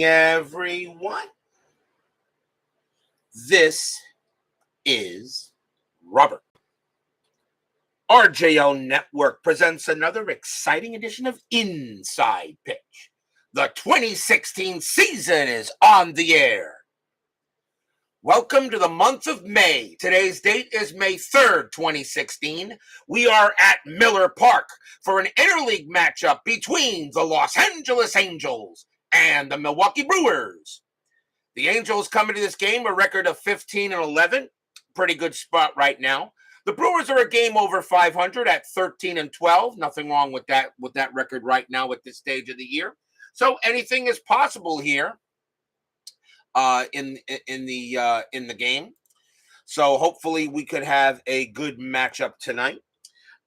everyone. This is Robert. RJO Network presents another exciting edition of Inside Pitch. The 2016 season is on the air. Welcome to the month of May. Today's date is May 3rd, 2016. We are at Miller Park for an interleague matchup between the Los Angeles Angels and the Milwaukee Brewers. The Angels come into this game a record of 15-11. Pretty good spot right now. The Brewers are a game over 500 at 13-12. Nothing wrong with that record right now at this stage of the year. So anything is possible here in the game. So hopefully we could have a good matchup tonight.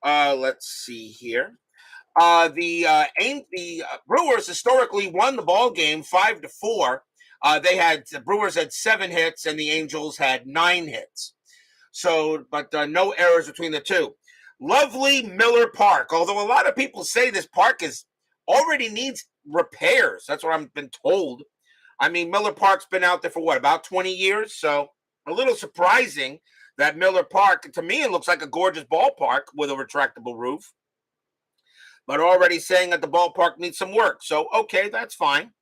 Let's see here. The Brewers historically won the ball game 5-4. The Brewers had 7 hits and the Angels had 9 hits. So, but no errors between the two. Lovely Miller Park. Although a lot of people say this park already needs repairs. That's what I've been told. I mean, Miller Park's been out there for about 20 years? So a little surprising that Miller Park, to me, it looks like a gorgeous ballpark with a retractable roof. But already saying that the ballpark needs some work. So, okay, that's fine.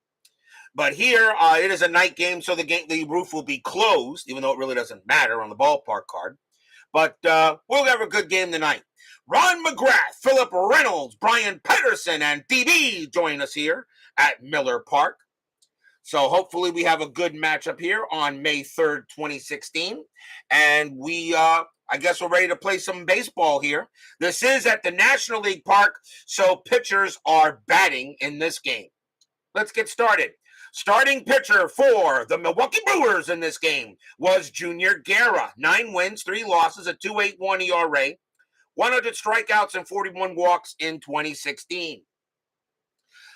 But here, it is a night game, so the roof will be closed, even though it really doesn't matter on the ballpark card. But we'll have a good game tonight. Ron McGrath, Philip Reynolds, Brian Pedersen, and DB join us here at Miller Park. So hopefully we have a good matchup here on May 3rd, 2016. And I guess we're ready to play some baseball here. This is at the National League Park, so pitchers are batting in this game. Let's get started. Starting pitcher for the Milwaukee Brewers in this game was Junior Guerra. 9 wins, 3 losses, a 2.81 ERA, 100 strikeouts, and 41 walks in 2016.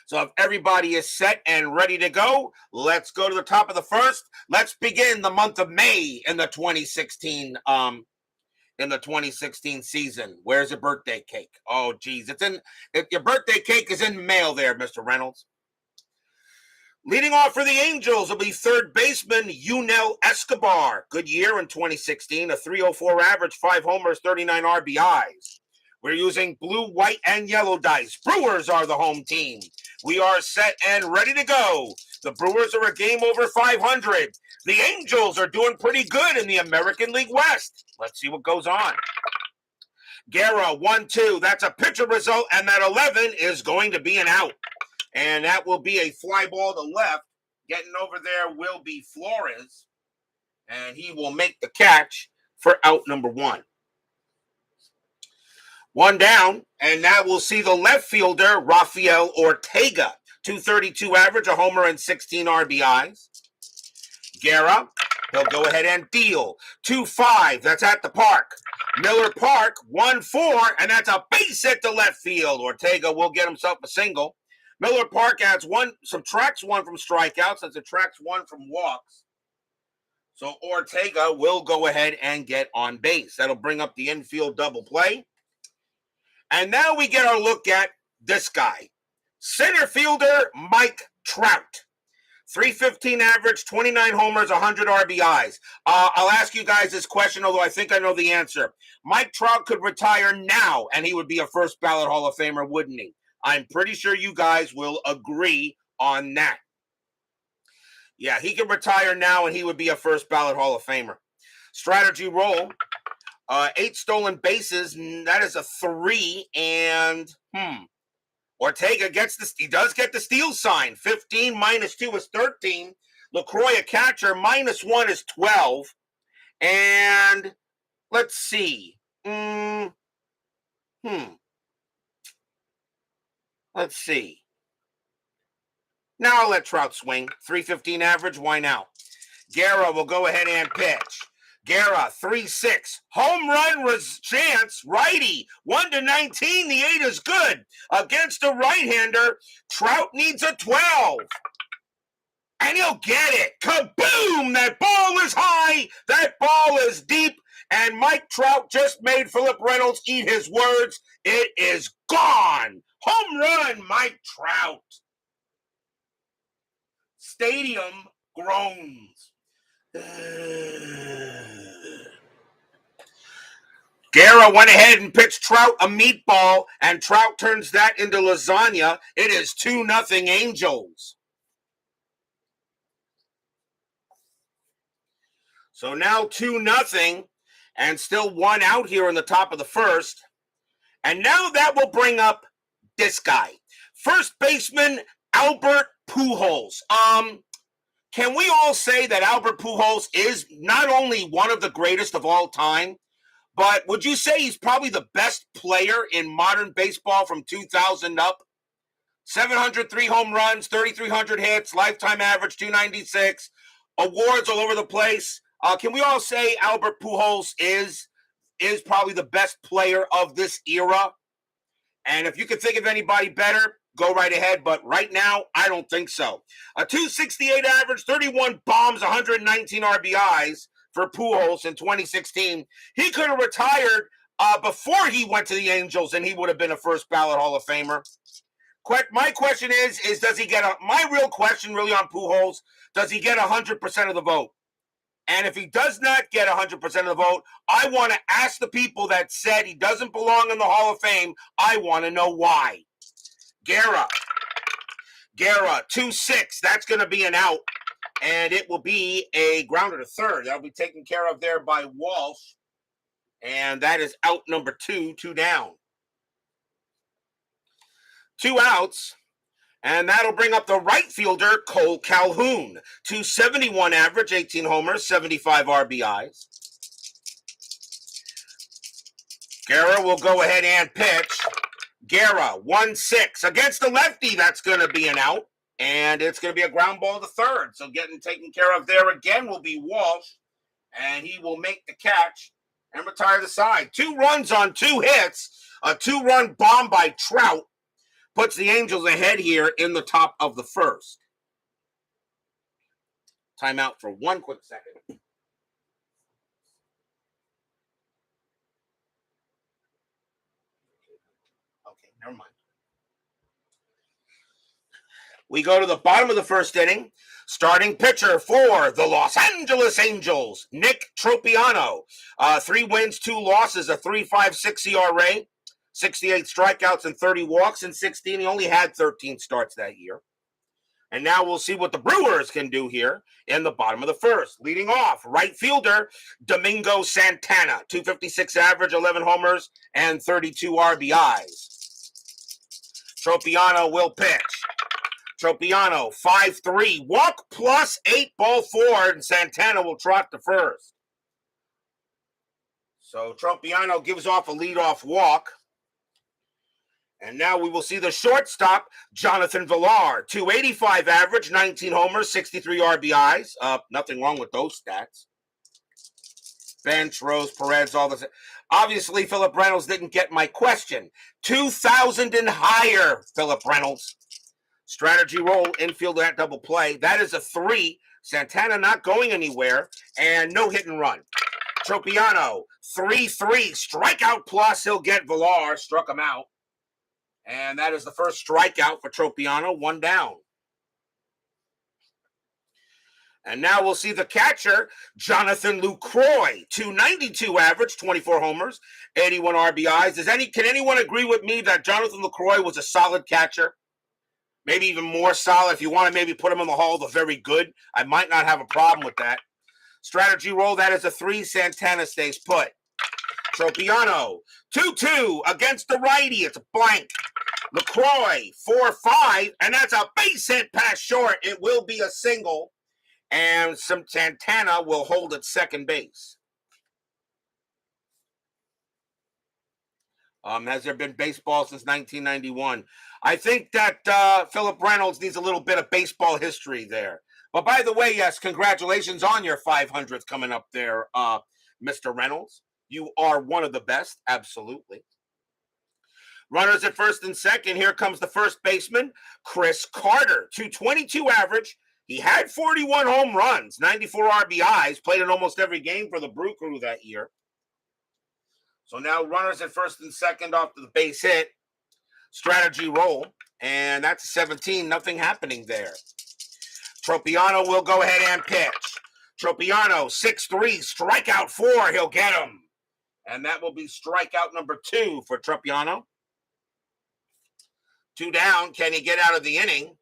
So if everybody is set and ready to go, let's go to the top of the first. Let's begin the month of May in the 2016 season. Where's your birthday cake? Oh, geez. Your birthday cake is in the mail there, Mr. Reynolds. Leading off for the Angels will be third baseman Yunel Escobar. Good year in 2016, a 304 average, 5 homers, 39 RBIs. We're using blue, white, and yellow dice. Brewers are the home team. We are set and ready to go. The Brewers are a game over 500. The Angels are doing pretty good in the American League West. Let's see what goes on. Guerra, 1-2. That's a pitcher result, and that 11 is going to be an out. And that will be a fly ball to left. Getting over there will be Flores. And he will make the catch for out number 1. 1 down, and that will see the left fielder, Rafael Ortega. 232 average, a homer, and 16 RBIs. Guerra, he'll go ahead and deal. 2-5, that's at the park. Miller Park, 1-4, and that's a base hit to left field. Ortega will get himself a single. Miller Park subtracts 1 from strikeouts and subtracts 1 from walks. So Ortega will go ahead and get on base. That'll bring up the infield double play. And now we get our look at this guy. Center fielder Mike Trout. 315 average, 29 homers, 100 RBIs. I'll ask you guys this question, although I think I know the answer. Mike Trout could retire now, and he would be a first ballot Hall of Famer, wouldn't he? I'm pretty sure you guys will agree on that. Yeah, he can retire now, and he would be a first ballot Hall of Famer. Strategy roll. 8 stolen bases. That is a 3. And Ortega does get the steal sign. 15 minus 2 is 13. LaCroix, a catcher, minus 1 is 12. And let's see. Let's see. Now I'll let Trout swing. 315 average. Why now? Guerra will go ahead and pitch. Guerra, 3-6. Home run chance, righty. 1-19. The 8 is good. Against a right-hander, Trout needs a 12. And he'll get it. Kaboom! That ball is high. That ball is deep. And Mike Trout just made Philip Reynolds eat his words. It is gone. Home run, Mike Trout. stadium groans. Guerra went ahead and pitched Trout a meatball, and Trout turns that into lasagna. It is 2-0 Angels. So now 2-0, and still one out here in the top of the first. And now that will bring up this guy, first baseman Albert Pujols. Can we all say that Albert Pujols is not only one of the greatest of all time, but would you say he's probably the best player in modern baseball from 2000 up? 703 home runs, 3,300 hits, lifetime average 296, awards all over the place. Can we all say Albert Pujols is probably the best player of this era? And if you can think of anybody better, go right ahead. But right now, I don't think so. A 268 average, 31 bombs, 119 RBIs for Pujols in 2016. He could have retired before he went to the Angels, and he would have been a first ballot Hall of Famer. My question is does he get my real question really on Pujols, does he get 100% of the vote? And if he does not get 100% of the vote, I want to ask the people that said he doesn't belong in the Hall of Fame, I want to know why. Guerra, 2-6. That's going to be an out, and it will be a grounder to third. That'll be taken care of there by Walsh, and that is out number 2, 2 down. 2 outs. And that'll bring up the right fielder, Cole Calhoun. 271 average, 18 homers, 75 RBIs. Guerra will go ahead and pitch. Guerra, 1-6. Against the lefty, that's going to be an out. And it's going to be a ground ball to third. So getting taken care of there again will be Walsh. And he will make the catch and retire the side. 2 runs on 2 hits. A 2-run bomb by Trout puts the Angels ahead here in the top of the first. Timeout for 1 quick second. Okay, never mind. We go to the bottom of the first inning. Starting pitcher for the Los Angeles Angels, Nick Tropeano. 3 wins, 2 losses, a 3.56 ERA. 68 strikeouts and 30 walks in 16. He only had 13 starts that year. And now we'll see what the Brewers can do here in the bottom of the first. Leading off, right fielder, Domingo Santana. 256 average, 11 homers, and 32 RBIs. Tropeano will pitch. Tropeano, 5-3, walk plus 8 ball forward, and Santana will trot to first. So Tropeano gives off a leadoff walk. And now we will see the shortstop, Jonathan Villar. 285 average, 19 homers, 63 RBIs. Nothing wrong with those stats. Bench, Rose, Perez, all this. Obviously, Philip Reynolds didn't get my question. 2,000 and higher, Philip Reynolds. Strategy roll, infield at double play. That is a 3. Santana not going anywhere. And no hit and run. Tropeano, 3-3. Strikeout plus, he'll get Villar. Struck him out. And that is the first strikeout for Tropeano, 1 down. And now we'll see the catcher, Jonathan Lucroy. 292 average, 24 homers, 81 RBIs. Can anyone agree with me that Jonathan Lucroy was a solid catcher? Maybe even more solid. If you want to maybe put him in the Hall of the Very Good, I might not have a problem with that. Strategy roll, that is a 3. Santana stays put. Tropeano, 2-2 against the righty. It's a blank. LaCroix, 4-5, and that's a base hit past short. It will be a single, and Santana will hold at second base. Has there been baseball since 1991? I think that Philip Reynolds needs a little bit of baseball history there. But by the way, yes, congratulations on your 500th coming up there, Mr. Reynolds. You are one of the best, absolutely. Runners at first and second. Here comes the first baseman, Chris Carter. 222 average. He had 41 home runs, 94 RBIs, played in almost every game for the Brew Crew that year. So now runners at first and second off to the base hit. Strategy roll. And that's 17. Nothing happening there. Tropeano will go ahead and pitch. Tropeano, 6-3, strikeout 4. He'll get him. And that will be strikeout number 2 for Tropeano. 2 down. Can he get out of the inning?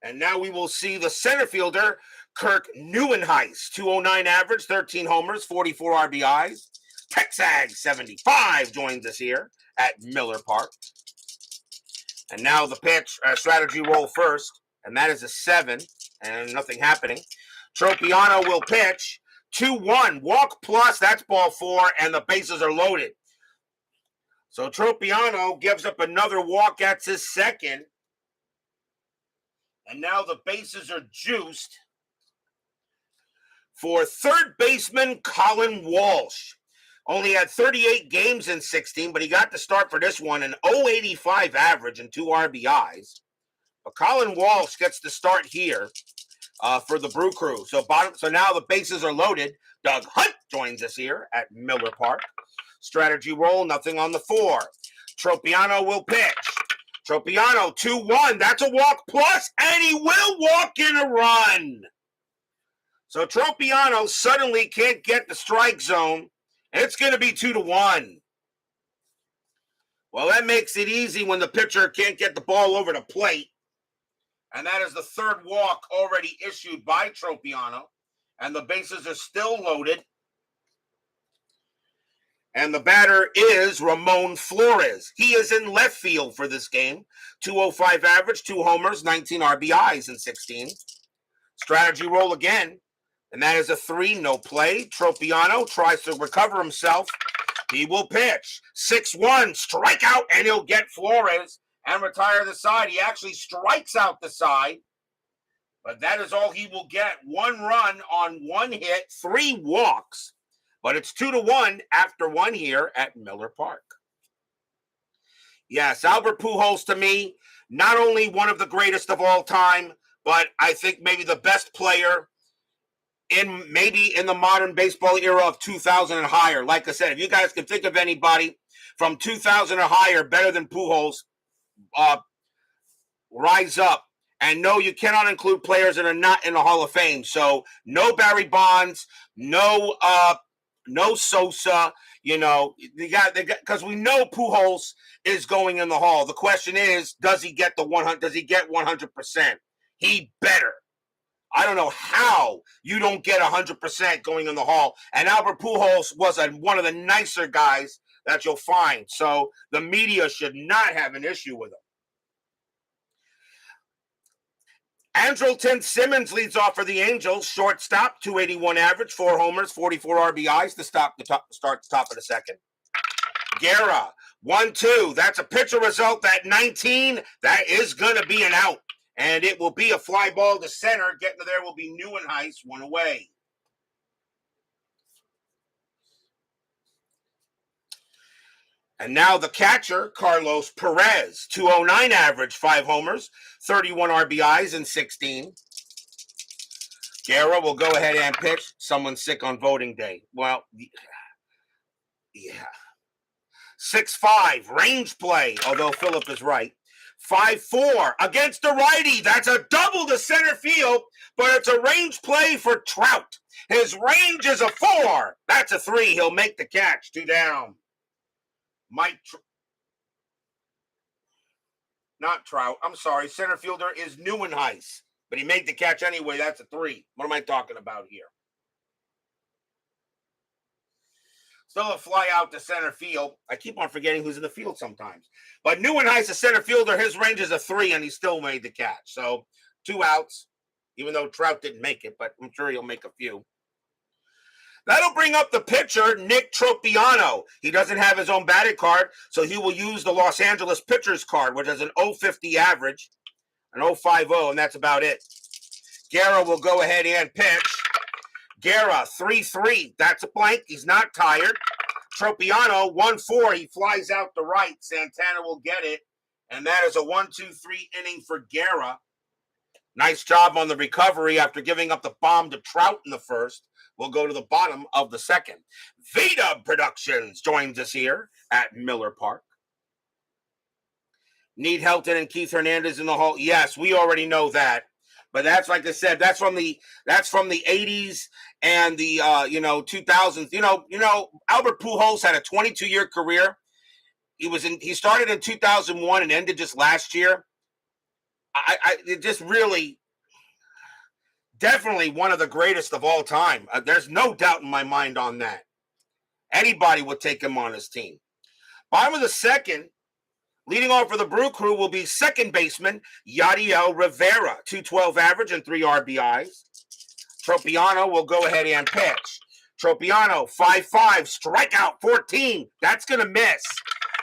And now we will see the center fielder, Kirk Neuenhuis, 209 average, 13 homers, 44 RBIs. Texag 75 joins us here at Miller Park. And now the pitch, strategy roll first, and that is a 7, and nothing happening. Tropeano will pitch. 2-1, walk plus, that's ball 4, and the bases are loaded. So Tropeano gives up another walk, that's his second. And now the bases are juiced for third baseman Colin Walsh. Only had 38 games in 16, but he got the start for this one, an 0.85 average and 2 RBIs. But Colin Walsh gets the start here for the Brew Crew. So now the bases are loaded. Doug Hunt joins us here at Miller Park. Strategy roll, nothing on the 4. Tropeano will pitch. Tropeano, 2-1. That's a walk plus, and he will walk in a run. So Tropeano suddenly can't get the strike zone. It's going to be 2-1. Well, that makes it easy when the pitcher can't get the ball over the plate. And that is the third walk already issued by Tropeano. And the bases are still loaded. And the batter is Ramon Flores. He is in left field for this game. 205 average, 2 homers, 19 RBIs in 16. Strategy roll again. And that is a 3, no play. Tropeano tries to recover himself. He will pitch. 6-1, strikeout, and he'll get Flores and retire the side. He actually strikes out the side. But that is all he will get. 1 run on 1 hit, 3 walks. But it's 2-1 after 1 here at Miller Park. Yes, Albert Pujols to me, not only one of the greatest of all time, but I think maybe the best player in the modern baseball era of 2000 and higher. Like I said, if you guys can think of anybody from 2000 or higher better than Pujols, rise up. And no, you cannot include players that are not in the Hall of Fame. So no Barry Bonds, no Sosa, because we know Pujols is going in the Hall. The question is, does he get 100%? He better. I don't know how you don't get 100% going in the Hall. And Albert Pujols was one of the nicer guys that you'll find. So the media should not have an issue with him. Andrelton Simmons leads off for the Angels. Shortstop, 281 average, 4 homers, 44 RBIs to start the top of the second. Guerra, 1-2. That's a pitcher result at 19. That is going to be an out. And it will be a fly ball to center. Getting to there will be Neuenhuis, 1 away. And now the catcher, Carlos Perez, 209 average, 5 homers, 31 RBIs in 16. Guerra will go ahead and pitch. Someone's sick on voting day. Well, yeah. 6-5, range play, although Phillip is right. 5-4 against the righty. That's a double to center field, but it's a range play for Trout. His range is a 4. That's a 3. He'll make the catch. 2 down. Not Trout. I'm sorry. Center fielder is Neuenhuis, but he made the catch anyway. That's a 3. What am I talking about here? Still a fly out to center field. I keep on forgetting who's in the field sometimes. But Neuenhuis, a center fielder, his range is a 3, and he still made the catch. So 2 outs, even though Trout didn't make it, but I'm sure he'll make a few. That'll bring up the pitcher, Nick Tropeano. He doesn't have his own batting card, so he will use the Los Angeles pitcher's card, which has an 0.50 average, an 0.50, and that's about it. Guerra will go ahead and pitch. Guerra, 3-3. That's a blank. He's not tired. Tropeano, 1-4. He flies out the right. Santana will get it, and that is a 1-2-3 inning for Guerra. Nice job on the recovery after giving up the bomb to Trout in the first. We'll go to the bottom of the second. Vita Productions joins us here at Miller Park. Need Helton and Keith Hernandez in the Hall? Yes, we already know that. But that's like I said, that's from the '80s and the 2000s. Albert Pujols had a 22-year career. He started in 2001 and ended just last year. It just really definitely one of the greatest of all time. There's no doubt in my mind on that. Anybody would take him on his team. Bottom of the second, leading off for the Brew Crew will be second baseman Yadiel Rivera, 212 average and 3 RBIs. Tropeano will go ahead and pitch. Tropeano, 5-5, strikeout 14. That's going to miss.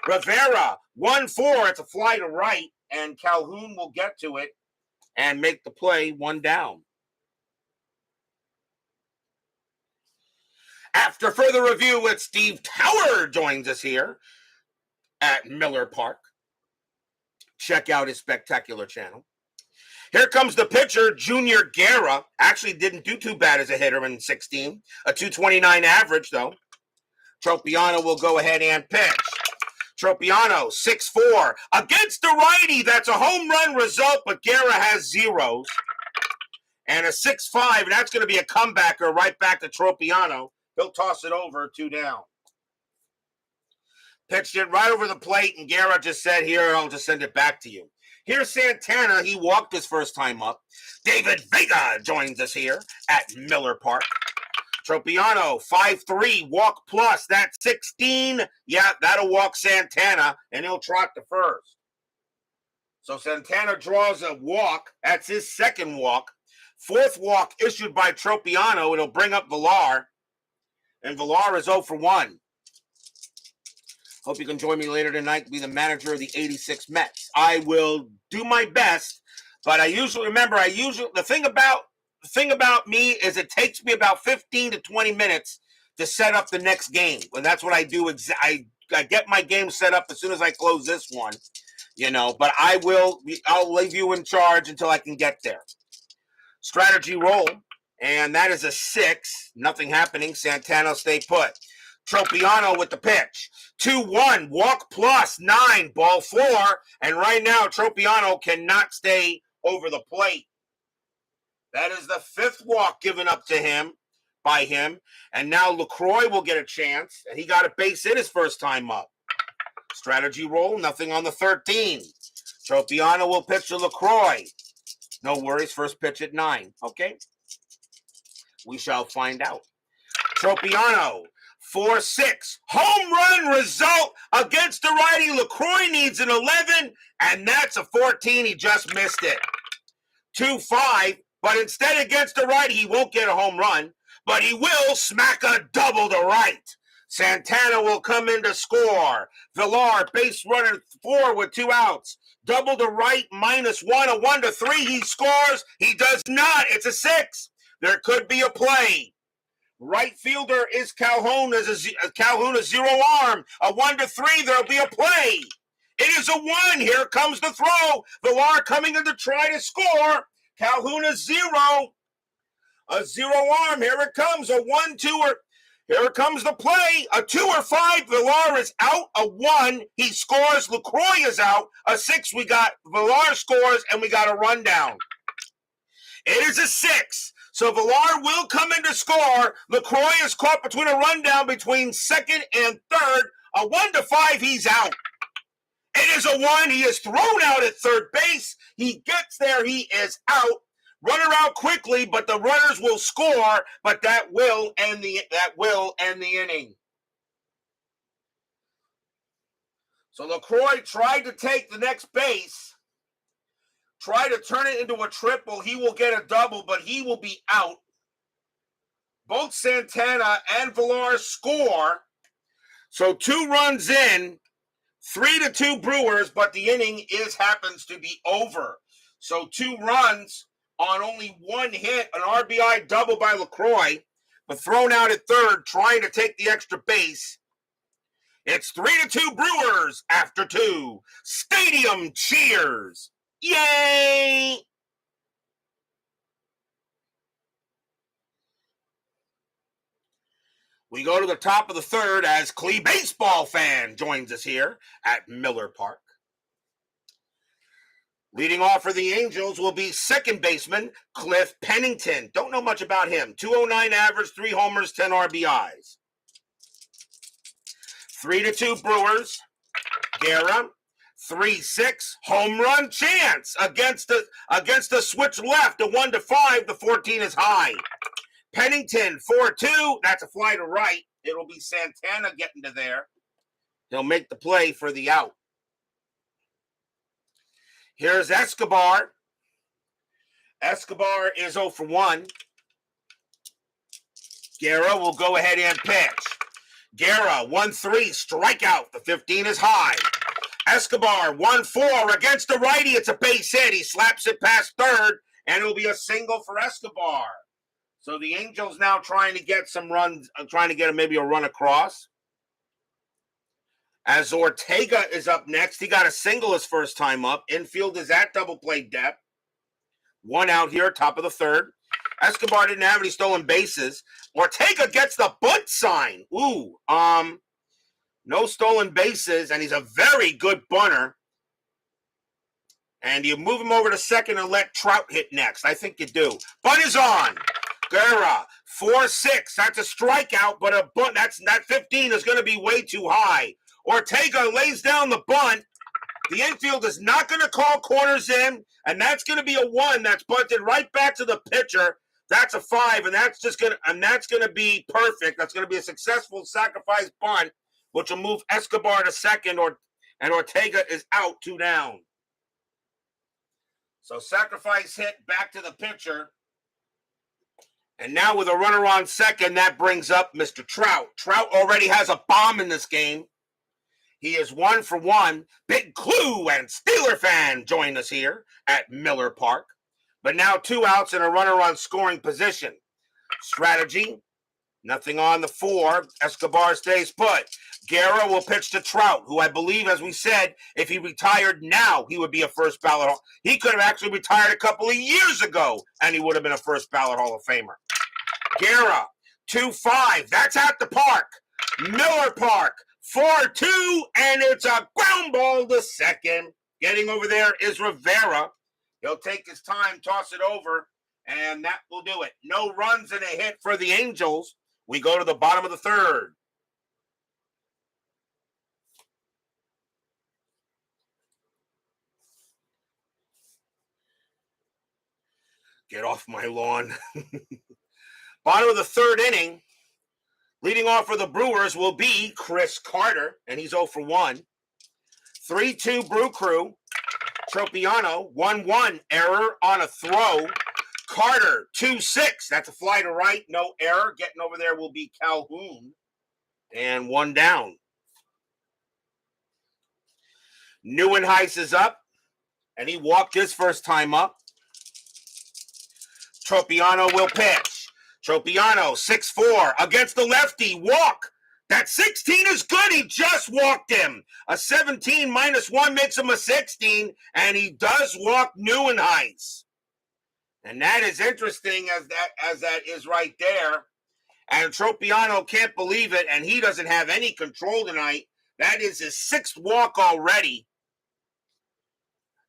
Rivera, 1-4. It's a fly to right, and Calhoun will get to it and make the play, 1 down. After further review with Steve Tower joins us here at Miller Park. Check out his spectacular channel. Here comes the pitcher, Junior Guerra. Actually didn't do too bad as a hitter in 16. A 229 average, though. Tropeano will go ahead and pitch. Tropeano, 6-4. Against the righty, that's a home run result, but Guerra has zeros. And a 6-5, and that's going to be a comebacker right back to Tropeano. He'll toss it over, 2 down. Pitched it right over the plate, and Guerra just said, here, I'll just send it back to you. Here's Santana. He walked his first time up. David Vega joins us here at Miller Park. Tropeano, 5-3, walk plus. That's 16. Yeah, that'll walk Santana, and he'll trot to first. So Santana draws a walk. That's his second walk. Fourth walk issued by Tropeano. It'll bring up Villar. And Villar is 0 for 1. Hope you can join me later tonight to be the manager of the 86 Mets. I will do my best, but the thing about me is it takes me about 15 to 20 minutes to set up the next game. And that's what I do. I get my game set up as soon as I close this one, but I'll leave you in charge until I can get there. Strategy roll, and that is a 6. Nothing happening. Santana stay put. Tropeano with the pitch. 2-1, walk plus 9, ball 4. And right now, Tropeano cannot stay over the plate. That is the 5th walk given up to him by him. And now LaCroix will get a chance. And he got a base hit his first time up. Strategy roll, nothing on the 13. Tropeano will pitch to LaCroix. No worries, first pitch at 9. Okay? We shall find out. Tropeano, 4-6. Home run result against the righty. LaCroix needs an 11, and that's a 14. He just missed it. 2-5, but instead against the righty, he won't get a home run, but he will smack a double to right. Santana will come in to score. Villar, base runner 4 with 2 outs. Double to right, -1, a 1-3. He scores. He does not. It's a 6. There could be a play. Right fielder is Calhoun. Calhoun a 0 arm. A 1-3. There'll be a play. It is a 1. Here comes the throw. Villar coming in to try to score. Calhoun a 0. A 0 arm. Here it comes. A 1-2. Here comes the play. A 2 or 5. Villar is out. A 1. He scores. LaCroix is out. A 6. We got Villar scores, and we got a rundown. It is a 6. So Villar will come in to score. LaCroix is caught between a rundown between second and third. A 1-5, he's out. It is a 1. He is thrown out at third base. He gets there. He is out. Runner out quickly, but the runners will score. But that will end the inning. So LaCroix tried to take the next base. Try to turn it into a triple. He will get a double, but he will be out. Both Santana and Villar score. So 2 runs in, 3-2 Brewers, but the inning happens to be over. So 2 runs on only 1 hit, an RBI double by LaCroix, but thrown out at third, trying to take the extra base. It's 3-2 Brewers after 2. Stadium cheers. Yay! We go to the top of the third as Clee Baseball fan joins us here at Miller Park. Leading off for the Angels will be second baseman Cliff Pennington. Don't know much about him. 209 average, 3 homers, 10 RBIs. 3-2 Brewers. Guerra. 3-6 home run chance against the switch left. A 1-5. The 14 is high. Pennington 4-2. That's a fly to right. It'll be Santana getting to there. He'll make the play for the out. Here's Escobar. Escobar is 0 for 1. Guerra will go ahead and pitch. Guerra 1-3 strikeout. The 15 is high. Escobar 1-4 against the righty. It's a base hit. He slaps it past third, and it'll be a single for Escobar. So the Angels now trying to get some runs, trying to get maybe a run across. As Ortega is up next, he got a single his first time up. Infield is at double play depth. 1 out here, top of the third. Escobar didn't have any stolen bases. Ortega gets the bunt sign. Ooh, no stolen bases, and he's a very good bunter. And you move him over to second and let Trout hit next. I think you do. Bunt is on. Guerra, 4-6. That's a strikeout, but a bunt. That 15 is going to be way too high. Ortega lays down the bunt. The infield is not going to call corners in, and that's going to be a 1 that's bunted right back to the pitcher. That's a 5, and that's going to be perfect. That's going to be a successful sacrifice bunt, which will move Escobar to second, and Ortega is out, 2 down. So sacrifice hit back to the pitcher. And now with a runner on second, that brings up Mr. Trout. Trout already has a bomb in this game. He is 1 for 1. Big Clue and Steeler fan join us here at Miller Park. But now 2 outs and a runner on scoring position. Strategy, nothing on the 4. Escobar stays put. Guerra will pitch to Trout, who I believe, as we said, if he retired now, he would be a first ballot. He could have actually retired a couple of years ago, and he would have been a first ballot Hall of Famer. Guerra, 2-5. That's at the park. Miller Park, 4-2, and it's a ground ball to second. Getting over there is Rivera. He'll take his time, toss it over, and that will do it. No runs and a hit for the Angels. We go to the bottom of the third. Get off my lawn. Bottom of the third inning. Leading off for the Brewers will be Chris Carter, and he's 0 for 1. 3-2 Brew Crew. Tropeano, 1-1, error on a throw. Carter, 2-6. That's a fly to right, no error. Getting over there will be Calhoun. And 1 down. Neuenhuis is up, and he walked his first time up. Tropeano will pitch. Tropeano, 6-4, against the lefty, walk. That 16 is good. He just walked him. A 17 -1 makes him a 16, and he does walk Neuenhuis. And that is interesting as that is right there. And Tropeano can't believe it, and he doesn't have any control tonight. That is his 6th walk already.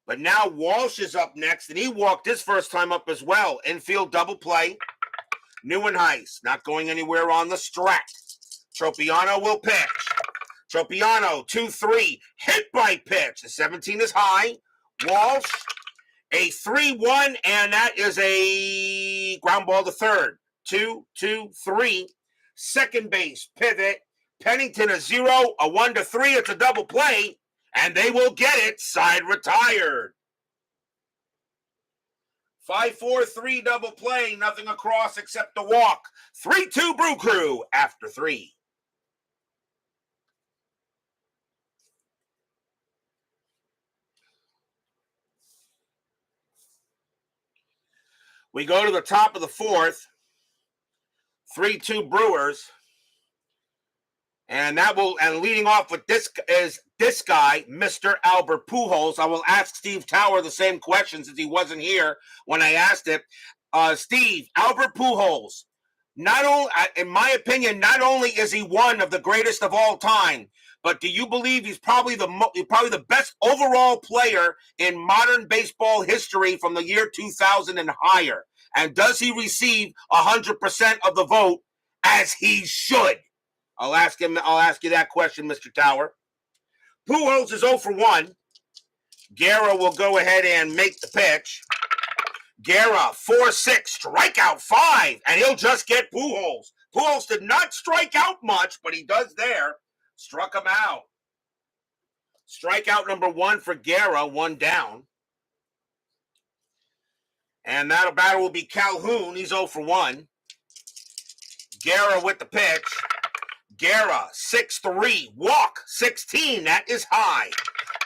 But now Walsh is up next, and he walked his first time up as well. Infield double play. Neuenhuis not going anywhere on the strat. Tropeano will pitch. Tropeano, 2-3, hit by pitch. The 17 is high. Walsh, a 3-1, and that is a ground ball to third. 2-2-3. Second base, pivot. Pennington a 0, a 1-3. It's a double play, and they will get it. Side retired. 5-4-3 double play, nothing across except the walk. 3-2 Brew Crew after 3. We go to the top of the 4th. 3-2 Brewers. And leading off with this is this guy, Mr. Albert Pujols. I will ask Steve Tower the same question since he wasn't here when I asked it. Steve, Albert Pujols, not only, in my opinion, not only is he one of the greatest of all time, but do you believe he's probably the best overall player in modern baseball history from the year 2000 and higher? And does he receive 100% of the vote as he should? I'll ask you that question, Mr. Tower. Pujols is 0 for 1. Guerra will go ahead and make the pitch. Guerra, 4-6, strikeout 5, and he'll just get Pujols. Pujols did not strike out much, but he does there. Struck him out. Strikeout number 1 for Guerra, 1 down. And that batter will be Calhoun. He's 0 for 1. Guerra with the pitch. Guerra, 6-3, walk 16. That is high.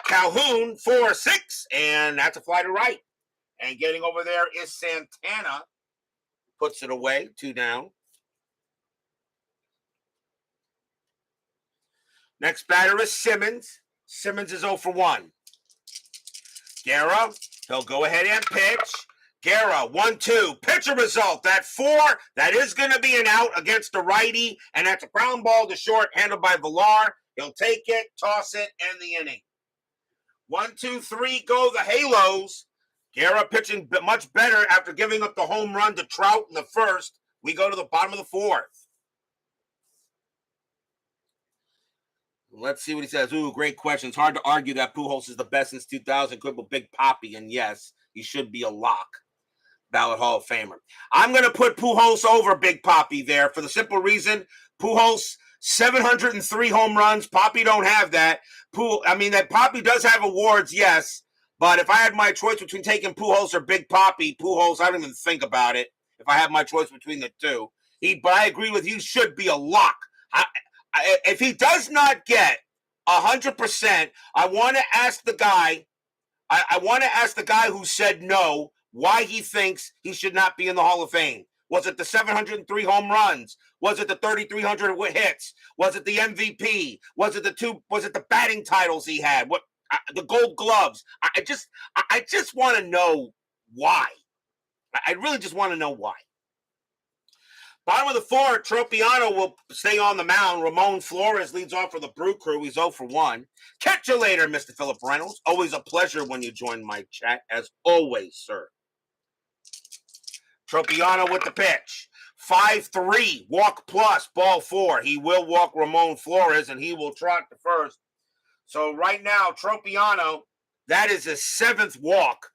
Calhoun, 4-6, and that's a fly to right. And getting over there is Santana. Puts it away, 2 down. Next batter is Simmons. Simmons is 0 for 1. Guerra, he'll go ahead and pitch. Guerra, 1-2. Pitcher result. That 4, that is going to be an out against the righty, and that's a ground ball to short, handled by Villar. He'll take it, toss it, and the inning. 1, 2, 3, go the Halos. Guerra pitching much better after giving up the home run to Trout in the first. We go to the bottom of the 4th. Let's see what he says. Ooh, great question. It's hard to argue that Pujols is the best since 2000. Could be Big Papi, and yes, he should be a lock. Ballot Hall of Famer. I'm going to put Pujols over Big Papi there for the simple reason Pujols 703 home runs. Papi don't have that. That Papi does have awards, yes. But if I had my choice between taking Pujols or Big Papi, Pujols, I don't even think about it. If I have my choice between the two, but I agree with you. Should be a lock. If he does not get 100%, I want to ask the guy. I want to ask the guy who said no why he thinks he should not be in the Hall of Fame. Was it the 703 home runs? Was it the 3,300 hits? Was it the MVP? Was it the batting titles he had? The Gold Gloves? I just want to know why. I really just want to know why. Bottom of the 4, Tropeano will stay on the mound. Ramon Flores leads off for the Brew Crew. He's 0 for 1. Catch you later, Mr. Philip Reynolds. Always a pleasure when you join my chat, as always, sir. Tropeano with the pitch. 5-3, walk plus, ball 4. He will walk Ramon Flores, and he will trot to first. So right now, Tropeano, that is his 7th walk.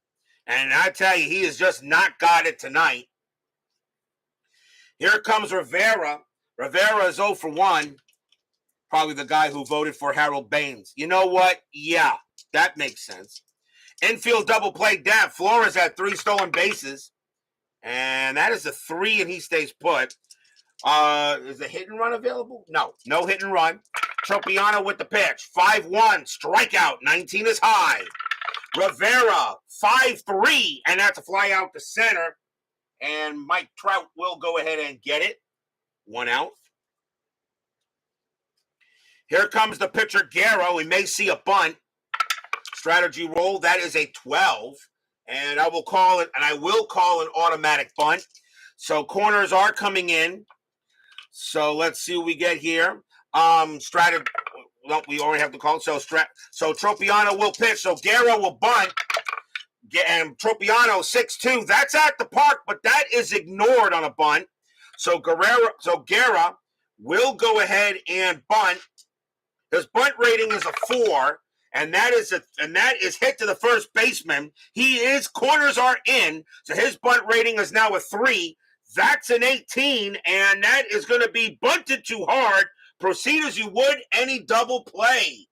And I tell you, he has just not got it tonight. Here comes Rivera. Rivera is 0 for 1. Probably the guy who voted for Harold Baines. You know what? Yeah, that makes sense. Infield double play down. Flores had 3 stolen bases. And that is a 3, and he stays put. Is a hit and run available? No hit and run. Tropeano with the pitch. 5-1, strikeout. 19 is high. Rivera, 5-3, and that's a fly out to center. And Mike Trout will go ahead and get it. 1 out. Here comes the pitcher, Guerra. We may see a bunt. Strategy roll. That is a 12. And I will call it, and I will call an automatic bunt. So corners are coming in. So let's see what we get here. We already have to call it. So Tropeano will pitch. So Guerra will bunt. And Tropeano 6-2. That's at the park, but that is ignored on a bunt. So Guerra will go ahead and bunt. His bunt rating is a 4, and that is hit to the first baseman. Corners are in, so his bunt rating is now a 3. That's an 18, and that is going to be bunted too hard. Proceed as you would any double play.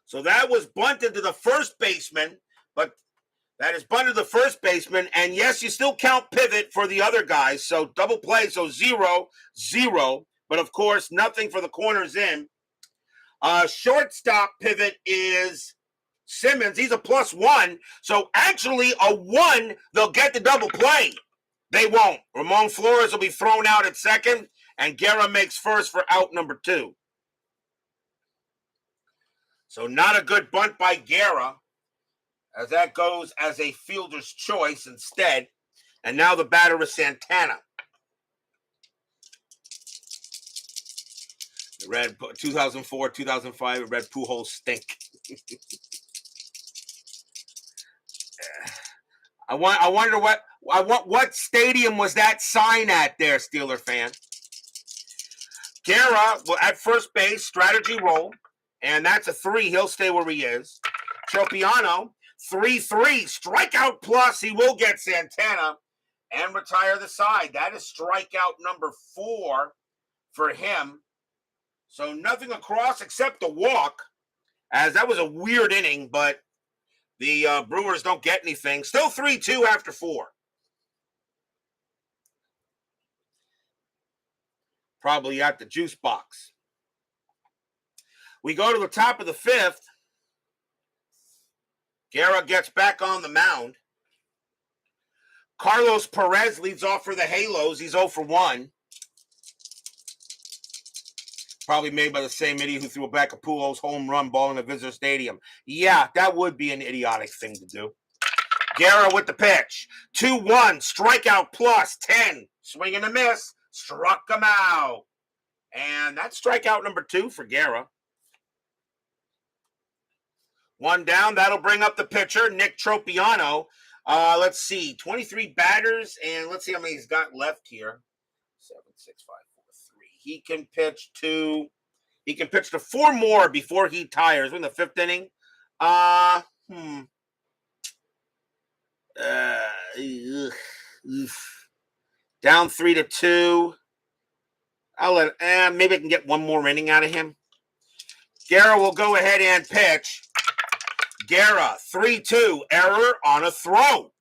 So that was bunted to the first baseman. But that is bunted to the first baseman. And yes, you still count pivot for the other guys. So double play, so 0-0. But of course, nothing for the corners in. Shortstop pivot is Simmons. He's a +1. So actually, a 1, they'll get the double play. They won't. Ramon Flores will be thrown out at second. And Guerra makes first for out number 2. So not a good bunt by Guerra, as that goes as a fielder's choice instead. And now the batter is Santana. Red 2004, 2005. Red Pujols stink. I wonder what stadium was that sign at there, Steeler fan? Guerra at first base, strategy roll, and that's a 3. He'll stay where he is. Tropeano, 3-3, strikeout plus. He will get Santana and retire the side. That is strikeout number 4 for him. So nothing across except a walk, as that was a weird inning, but the Brewers don't get anything. Still 3-2 after 4. Probably at the juice box. We go to the top of the 5th. Guerra gets back on the mound. Carlos Perez leads off for the Halos. He's 0 for 1. Probably made by the same idiot who threw back a Pujols home run ball in a visitor stadium. Yeah, that would be an idiotic thing to do. Guerra with the pitch. 2-1, strikeout plus 10. Swing and a miss. Struck him out. And that's strikeout number 2 for Guerra. 1 down. That'll bring up the pitcher, Nick Tropeano. Let's see. 23 batters, and let's see how many he's got left here. 7, 6, 5, 4, 3. He can pitch to 4 more before he tires. We're in the 5th inning. Down 3-2. I'll let maybe I can get 1 more inning out of him. Guerra will go ahead and pitch. Guerra, 3-2, error on a throw.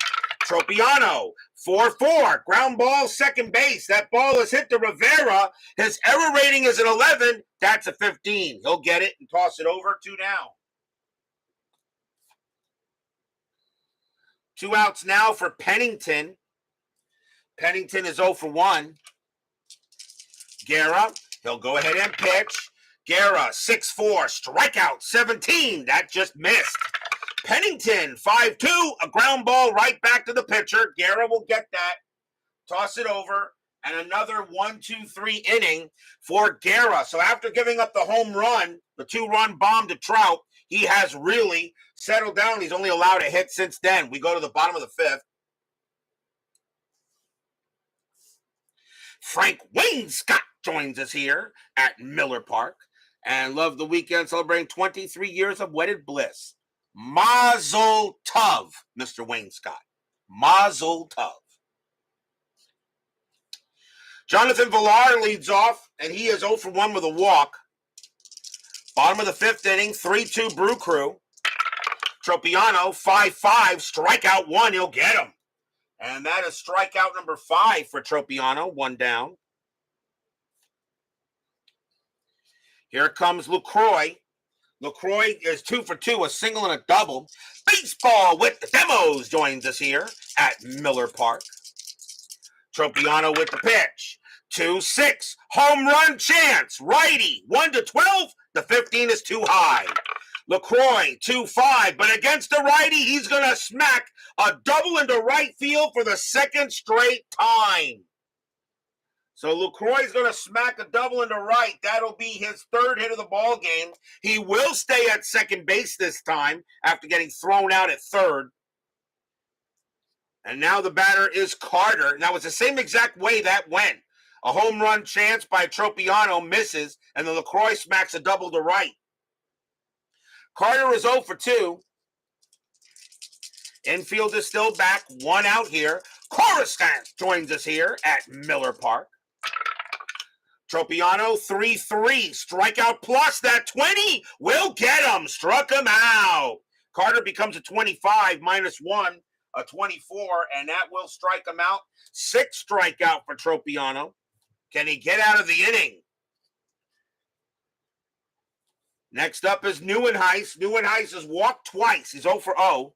Tropeano, 4-4, ground ball, second base. That ball is hit to Rivera. His error rating is an 11. That's a 15. He'll get it and toss it over. 2 down. 2 outs now for Pennington. Pennington is 0 for 1. Guerra, he'll go ahead and pitch. Guerra, 6-4, strikeout, 17. That just missed. Pennington, 5-2, a ground ball right back to the pitcher. Guerra will get that, toss it over, and another 1-2-3 inning for Guerra. So after giving up the home run, the 2-run bomb to Trout, he has really settled down. He's only allowed a hit since then. We go to the bottom of the 5th. Frank Wainscott joins us here at Miller Park and love the weekend celebrating 23 years of wedded bliss. Mazel tov, Mr. Wainscott. Mazel tov. Jonathan Villar leads off, and he is 0 for 1 with a walk. Bottom of the 5th inning, 3-2 Brew Crew. Tropeano, 5-5, strikeout 1, he'll get him. And that is strikeout number 5 for Tropeano, 1 down. Here comes LaCroix. LaCroix is 2 for 2, a single and a double. Baseball with the Demos joins us here at Miller Park. Tropeano with the pitch. 2-6, home run chance. Righty, 1-12. The 15 is too high. LaCroix, 2-5, but against the righty, he's going to smack a double into right field for the 2nd straight time. So LaCroix is going to smack a double into right. That'll be his 3rd hit of the ball game. He will stay at second base this time after getting thrown out at 3rd. And now the batter is Carter. Now it's the same exact way that went. A home run chance by Tropeano misses, and then LaCroix smacks a double to right. Carter is 0 for 2. Infield is still back. 1 out here. Coruscant joins us here at Miller Park. Tropeano, 3-3. Strikeout plus that 20. Will get him. Struck him out. Carter becomes a 25, -1, a 24, and that will strike him out. 6 strikeout for Tropeano. Can he get out of the inning? Next up is Neuenhuis. Neuenhuis has walked twice. He's 0 for 0.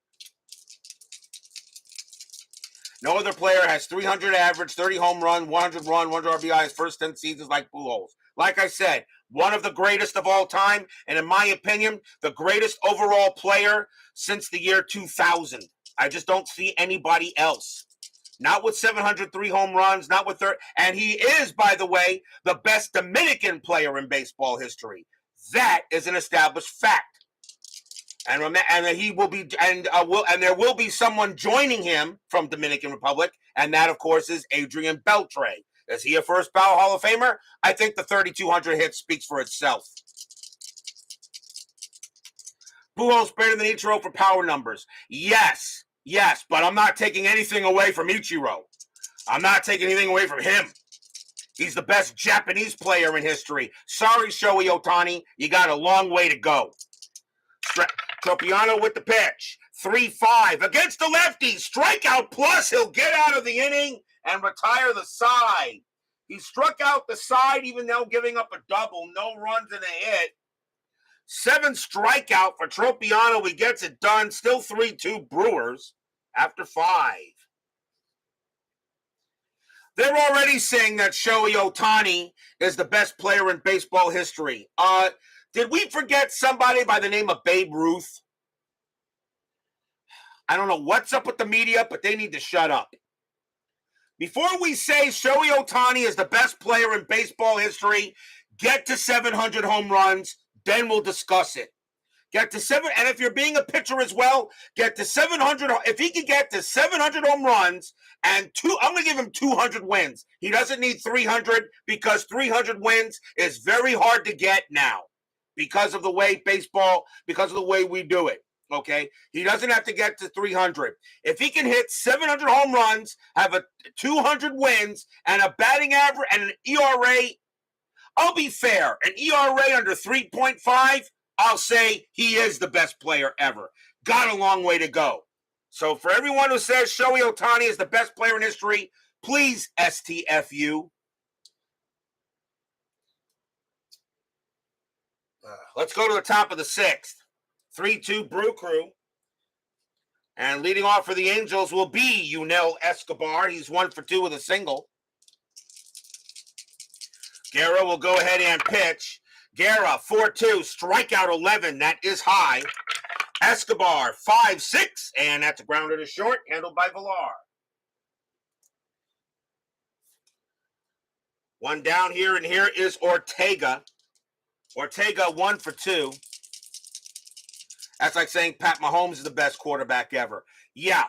No other player has 300 average, 30 home run, 100 run, 100 RBI his first 10 seasons like Pujols. Like I said, one of the greatest of all time, and in my opinion, the greatest overall player since the year 2000. I just don't see anybody else. Not with 703 home runs, not with 30. And he is, by the way, the best Dominican player in baseball history. That is an established fact. And he will be, and there will be someone joining him from Dominican Republic, and that, of course, is Adrian Beltre. Is he a first ballot Hall of Famer? I think the 3,200 hits speaks for itself. Pujols better than Ichiro for power numbers. Yes, but I'm not taking anything away from Ichiro. I'm not taking anything away from him. He's the best Japanese player in history. Sorry, Shohei Ohtani, you got a long way to go. Tropeano with the pitch. 3-5 against the lefty. Strikeout plus. He'll get out of the inning and retire the side. He struck out the side even though giving up a double. No runs and a hit. 7 strikeout for Tropeano. He gets it done. Still 3-2 Brewers after 5. They're already saying that Shohei Ohtani is the best player in baseball history. Did we forget somebody by the name of Babe Ruth? I don't know what's up with the media, but they need to shut up. Before we say Shohei Ohtani is the best player in baseball history, get to 700 home runs, then we'll discuss it. Get to 7, and if you're being a pitcher as well, get to 700. If he can get to 700 home runs and I'm going to give him 200 wins. He doesn't need 300 because 300 wins is very hard to get now because of the way we do it. Okay, he doesn't have to get to 300. If he can hit 700 home runs, have a 200 wins, and a batting average and an ERA, I'll be fair. An ERA under 3.5. I'll say he is the best player ever. Got a long way to go. So for everyone who says Shohei Ohtani is the best player in history, please STFU. Let's go to the top of the 6th. 3-2 Brew Crew. And leading off for the Angels will be Yunel Escobar. He's 1 for 2 with a single. Guerra will go ahead and pitch. Guerra, 4-2, strikeout 11. That is high. Escobar, 5-6, and that's a grounder to short, handled by Villar. One down here, and here is Ortega. Ortega, 1 for 2. That's like saying Pat Mahomes is the best quarterback ever. Yeah.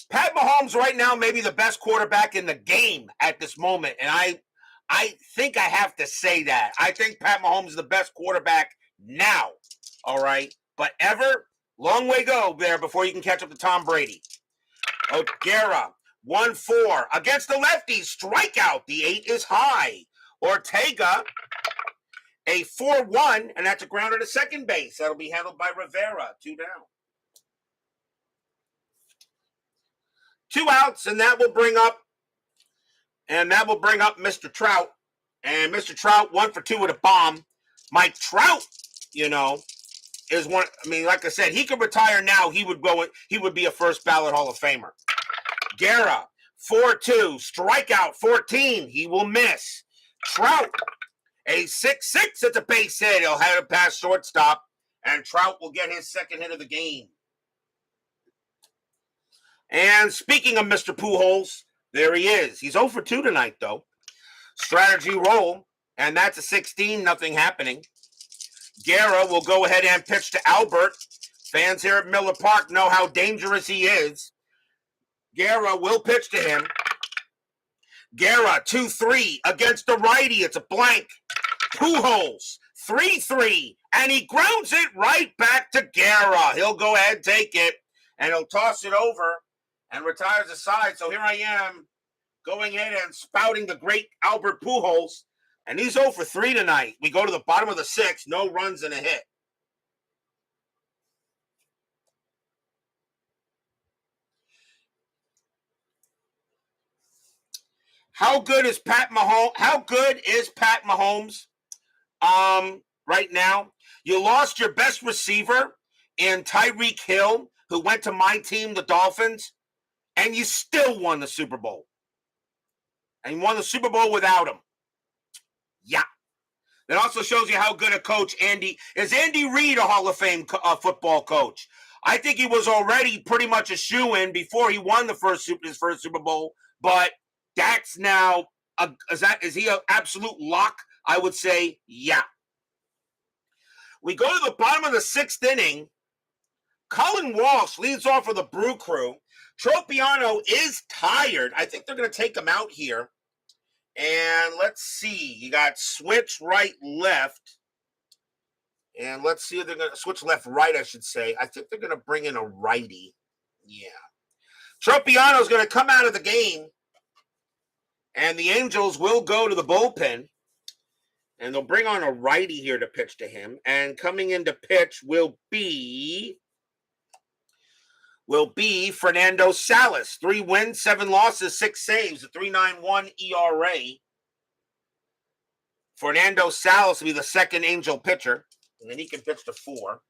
Pat Mahomes right now may be the best quarterback in the game at this moment, and I think I have to say that. I think Pat Mahomes is the best quarterback now, all right? But ever, long way go there before you can catch up to Tom Brady. Guerra, 1-4. Against the lefties, strikeout. The 8 is high. Ortega, a 4-1, and that's a grounder to second base. That'll be handled by Rivera, 2 down. 2 outs, and that will bring up Mr. Trout. And Mr. Trout, 1 for 2 with a bomb. Mike Trout, is one. I mean, like I said, he could retire now. He would be a first ballot Hall of Famer. Guerra, 4-2, strikeout 14. He will miss. Trout, a 6-6. It's a base hit. He'll have it past shortstop, and Trout will get his second hit of the game. And speaking of Mr. Pujols, there he is. He's 0 for 2 tonight, though. Strategy roll, and that's a 16, nothing happening. Guerra will go ahead and pitch to Albert. Fans here at Miller Park know how dangerous he is. Guerra will pitch to him. Guerra, 2-3 against the righty. It's a blank. Pujols, 3-3, and he grounds it right back to Guerra. He'll go ahead and take it, and he'll toss it over and retires the side. So here I am going in and spouting the great Albert Pujols, and he's 0 for 3 tonight. We go to the bottom of the 6th, no runs and a hit. How good is Pat Mahomes right now? You lost your best receiver in Tyreek Hill, who went to my team, the Dolphins, and you still won the Super Bowl. And you won the Super Bowl without him. Yeah. That also shows you how good a coach Andy is. Andy Reid a Hall of Fame football coach? I think he was already pretty much a shoo-in before he won his first Super Bowl. But that's now is he an absolute lock? I would say, yeah. We go to the bottom of the 6th inning. Colin Walsh leads off for the Brew Crew. Tropeano is tired. I think they're going to take him out here. And let's see. You got switch right, left. And let's see if they're going to switch left, right, I should say. I think they're going to bring in a righty. Yeah. Tropeano's going to come out of the game. And the Angels will go to the bullpen. And they'll bring on a righty here to pitch to him. And coming in to pitch will be Fernando Salas. 3 wins, 7 losses, 6 saves, a 3.91 ERA. Fernando Salas will be the second Angel pitcher, and then he can pitch to 4.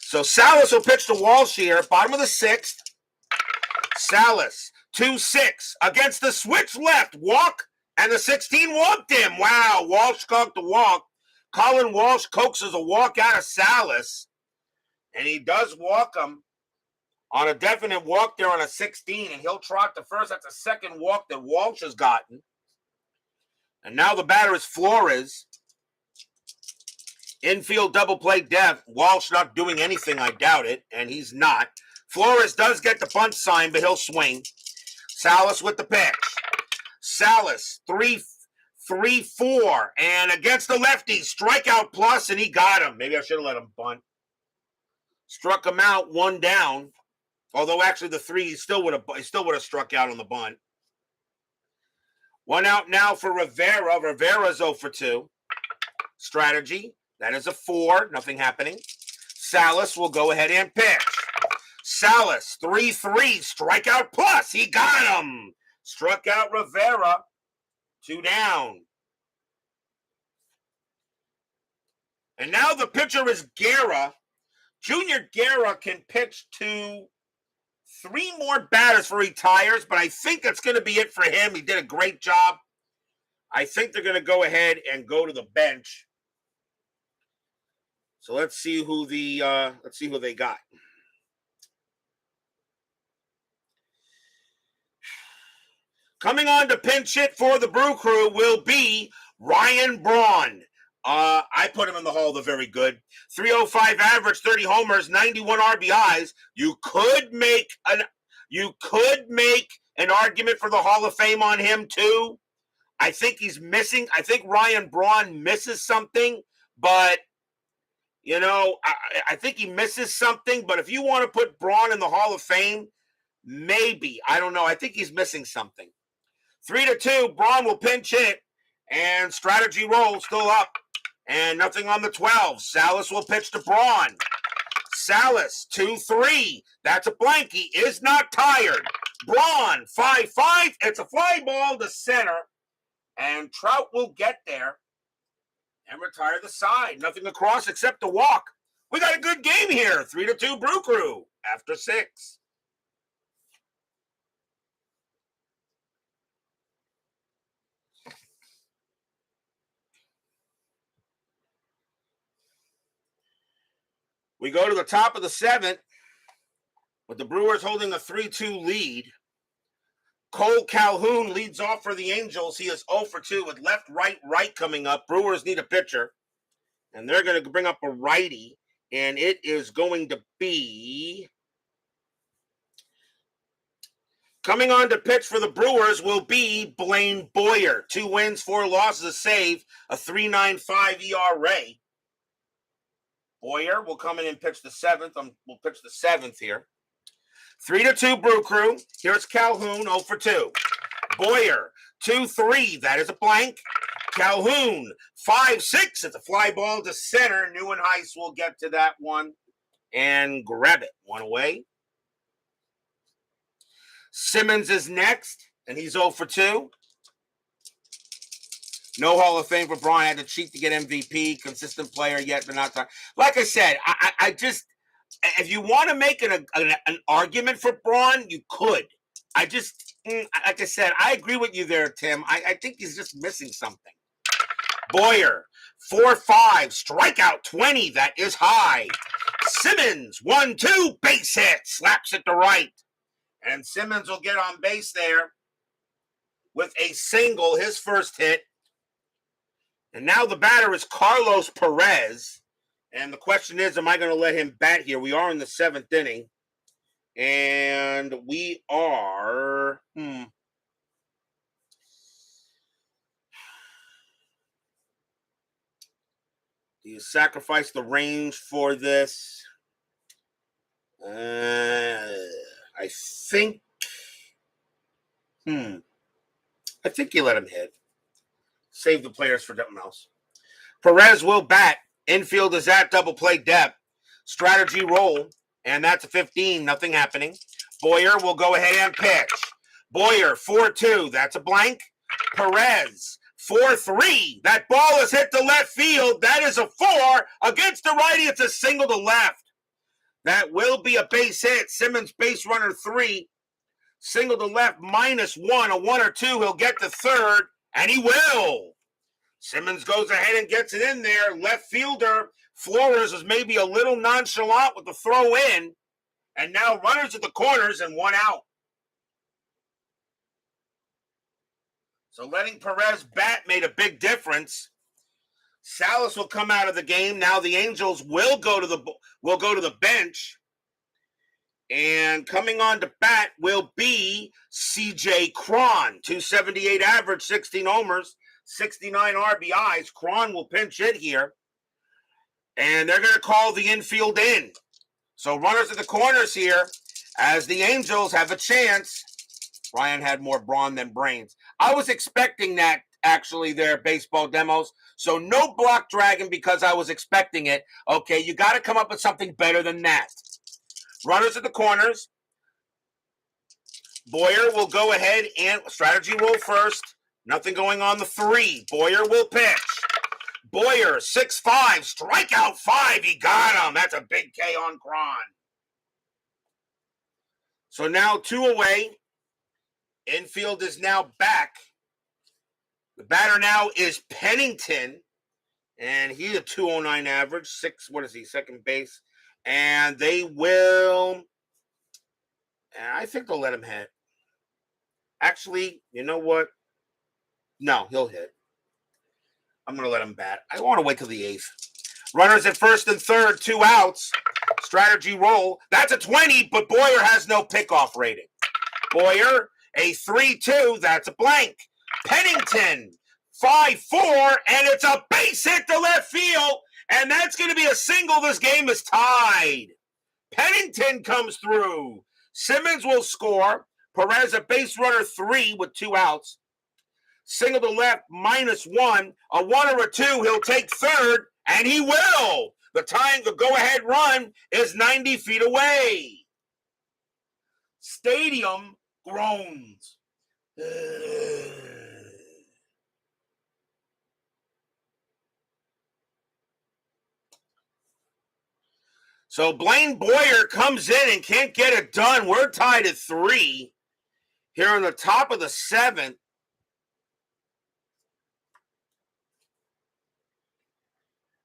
So Salas will pitch to Walsh here, bottom of the 6th. Salas, 2-6 against the switch left, walk, and the 16 walked him. Wow, Walsh conked the walk. Colin Walsh coaxes a walk out of Salas, and he does walk him on a definite walk there on a 16, and he'll trot to first. That's a second walk that Walsh has gotten. And now the batter is Flores. Infield double play depth. Walsh not doing anything, I doubt it, and he's not. Flores does get the bunt sign, but he'll swing. Salas with the pitch. Salas, 3-4, and against the lefty, strikeout plus, and he got him. Maybe I should have let him bunt. Struck him out, 1 down. Although actually the 3 he still would have struck out on the bunt. 1 out now for Rivera. Rivera's 0 for 2. Strategy. That is a 4. Nothing happening. Salas will go ahead and pitch. Salas, 3-3. Strikeout plus. He got him. Struck out Rivera. 2 down. And now the pitcher is Guerra. Junior Guerra can pitch to 3 more batters before he retires, but I think that's going to be it for him. He did a great job. I think they're going to go ahead and go to the bench. So let's see who they got. Coming on to pinch hit for the Brew Crew will be Ryan Braun. I put him in the Hall of the Very Good. 305 average, 30 homers, 91 RBIs. You could make an argument for the Hall of Fame on him too. I think he's missing. I think Ryan Braun misses something, but I think he misses something. But if you want to put Braun in the Hall of Fame, maybe. I don't know. I think he's missing something. 3-2. Braun will pinch hit, and strategy roll still up. And nothing on the 12. Salas will pitch to Braun. Salas, 2-3. That's a blank. He is not tired. Braun, 5-5. It's a fly ball to center. And Trout will get there and retire the side. Nothing across except the walk. We got a good game here. 3-2 Brew Crew after 6. We go to the top of the 7th with the Brewers holding a 3-2 lead. Cole Calhoun leads off for the Angels. He is 0 for 2 with left, right coming up. Brewers need a pitcher, and they're going to bring up a righty, and it is going to be coming on to pitch for the Brewers will be Blaine Boyer. 2 wins, 4 losses, a save, a 3.95 ERA. Boyer will come in and pitch the 7th. We'll pitch the 7th here. 3-2 Brew Crew. Here's Calhoun, 0 for 2. Boyer, 2-3. That is a blank. Calhoun, 5-6. It's a fly ball to center. Neuenhuis will get to that one and grab it. 1 away. Simmons is next, and he's 0 for 2. No Hall of Fame for Braun. Had to cheat to get MVP. Consistent player yet, but not time. Like I said, I just, if you want to make an argument for Braun, you could. Like I said, I agree with you there, Tim. I think he's just missing something. Boyer, 4-5, strikeout 20. That is high. Simmons, 1-2, base hit, slaps it to right. And Simmons will get on base there with a single, his first hit. And now the batter is Carlos Perez. And the question is, am I going to let him bat here? We are in the 7th inning. And we are... Do you sacrifice the range for this? I think... I think you let him hit. Save the players for something else. Perez will bat. Infield is at double play depth. Strategy roll. And that's a 15. Nothing happening. Boyer will go ahead and pitch. Boyer, 4-2. That's a blank. Perez, 4-3. That ball is hit to left field. That is a 4. Against the righty, it's a single to left. That will be a base hit. Simmons, base runner 3. Single to left, -1. A 1 or 2. He'll get to third, and he will. Simmons goes ahead and gets it in there. Left fielder Flores was maybe a little nonchalant with the throw in. And now runners at the corners and 1 out. So letting Perez bat made a big difference. Salas will come out of the game. Now the Angels will go to the bench. And coming on to bat will be C.J. Cron. 278 average, 16 homers, 69 RBIs. Cron will pinch hit here. And they're going to call the infield in. So runners at the corners here as the Angels have a chance. Ryan had more brawn than brains. I was expecting that, actually, their baseball demos. So no block dragon because I was expecting it. Okay, you got to come up with something better than that. Runners at the corners. Boyer will go ahead and strategy roll first. Nothing going on the 3. Boyer will pitch. Boyer, 6-5, strikeout 5. He got him. That's a big K on Cron. So now 2 away. Infield is now back. The batter now is Pennington. And he's a 209 average. Second base. And they will, I think they'll let him hit. Actually, you know what? No, he'll hit. I'm going to let him bat. I want to wait till the 8th. Runners at first and third, 2 outs. Strategy roll. That's a 20, but Boyer has no pickoff rating. Boyer, a 3-2. That's a blank. Pennington, 5-4, and it's a base hit to left field. And that's going to be a single. This game is tied. Pennington comes through. Simmons will score. Perez, a base runner 3 with 2 outs. Single to left, -1. A 1 or a 2, he'll take third, and he will. The go-ahead run is 90 feet away. Stadium groans. So Blaine Boyer comes in and can't get it done. We're tied at 3 here on the top of the 7th.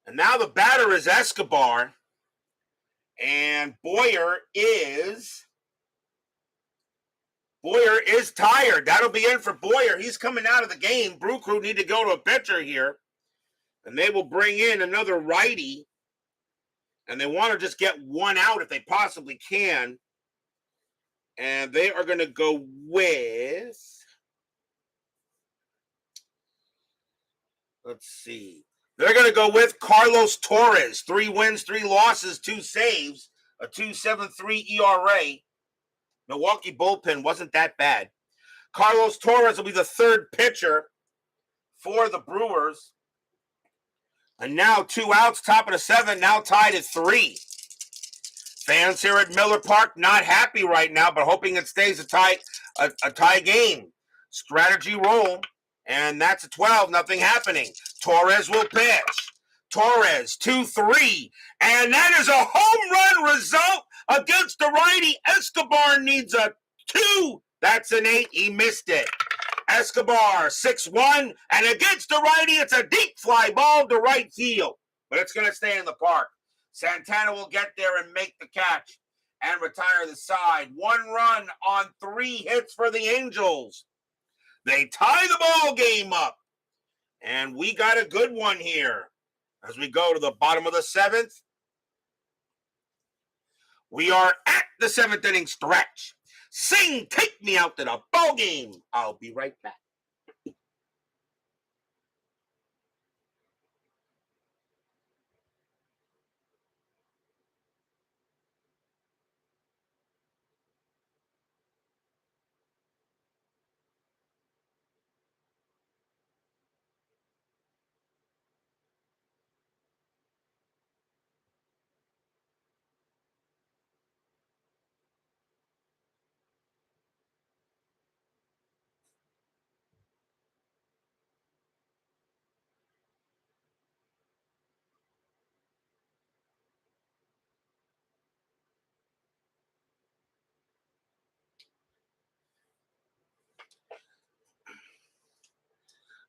And now the batter is Escobar. And Boyer is tired. That'll be in for Boyer. He's coming out of the game. Brew Crew need to go to a pitcher here. And they will bring in another righty. And they want to just get 1 out if they possibly can. And they are going to go with, let's see. They're going to go with Carlos Torres. 3 wins, 3 losses, 2 saves, a 2.73 ERA. Milwaukee bullpen wasn't that bad. Carlos Torres will be the 3rd pitcher for the Brewers. And now 2 outs, top of the 7th, now tied at 3. Fans here at Miller Park not happy right now, but hoping it stays a tie game. Strategy roll, and that's a 12, nothing happening. Torres will pitch. Torres, 2-3, and that is a home run result against the righty. Escobar needs a 2. That's an 8. He missed it. Escobar, 6-1, and against the righty, it's a deep fly ball to right field, but it's going to stay in the park. Santana will get there and make the catch and retire the side. 1 run on 3 hits for the Angels. They tie the ball game up. And we got a good one here. As we go to the bottom of the 7th, we are at the 7th inning stretch. Sing, take me out to the ball game. I'll be right back.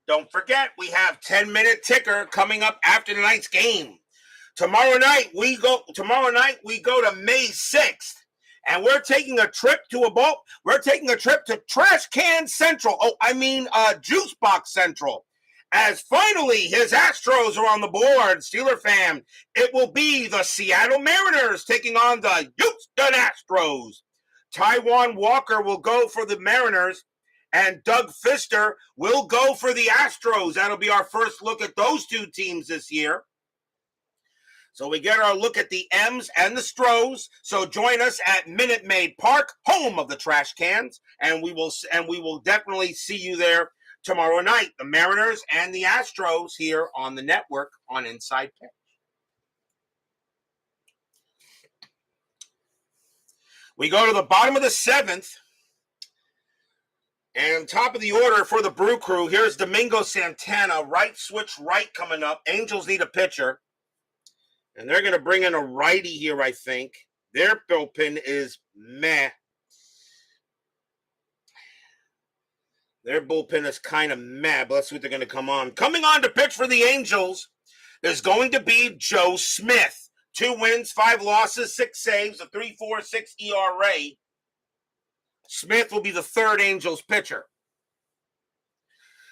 Don't forget, we have 10-minute ticker coming up after tonight's game. Tomorrow night we go to May 6th, and we're taking a trip to Trash Can Central. Juice Box Central. As finally his Astros are on the board, Steeler fan, it will be the Seattle Mariners taking on the Houston Astros. Taijuan Walker will go for the Mariners, and Doug Fister will go for the Astros. That'll be our first look at those two teams this year. So we get our look at the M's and the Stros. So join us at Minute Maid Park, home of the trash cans, and we will definitely see you there tomorrow night. The Mariners and the Astros here on the network on Inside Pitch. We go to the bottom of the 7th. And top of the order for the Brew Crew, here's Domingo Santana, right switch right coming up. Angels need a pitcher. And they're going to bring in a righty here, I think. Their bullpen is meh. Their bullpen is kind of meh, but let's see what they're going to come on. Coming on to pitch for the Angels, there's going to be Joe Smith. 2 wins, 5 losses, 6 saves, a 3.46 ERA. Smith will be the 3rd Angels pitcher.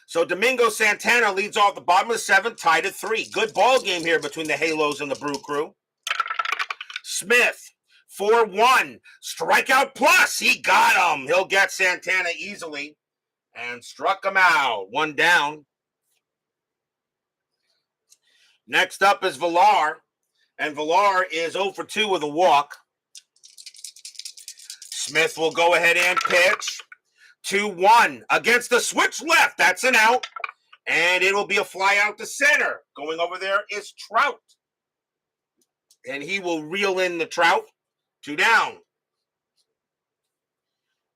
So Domingo Santana leads off the bottom of the 7th, tied at 3. Good ball game here between the Halos and the Brew Crew. Smith, 4-1, strikeout plus. He got him. He'll get Santana easily and struck him out. 1 down. Next up is Villar, and Villar is 0 for 2 with a walk. Smith will go ahead and pitch. 2-1 against the switch left. That's an out. And it'll be a fly out to center. Going over there is Trout. And he will reel in the Trout. 2 down.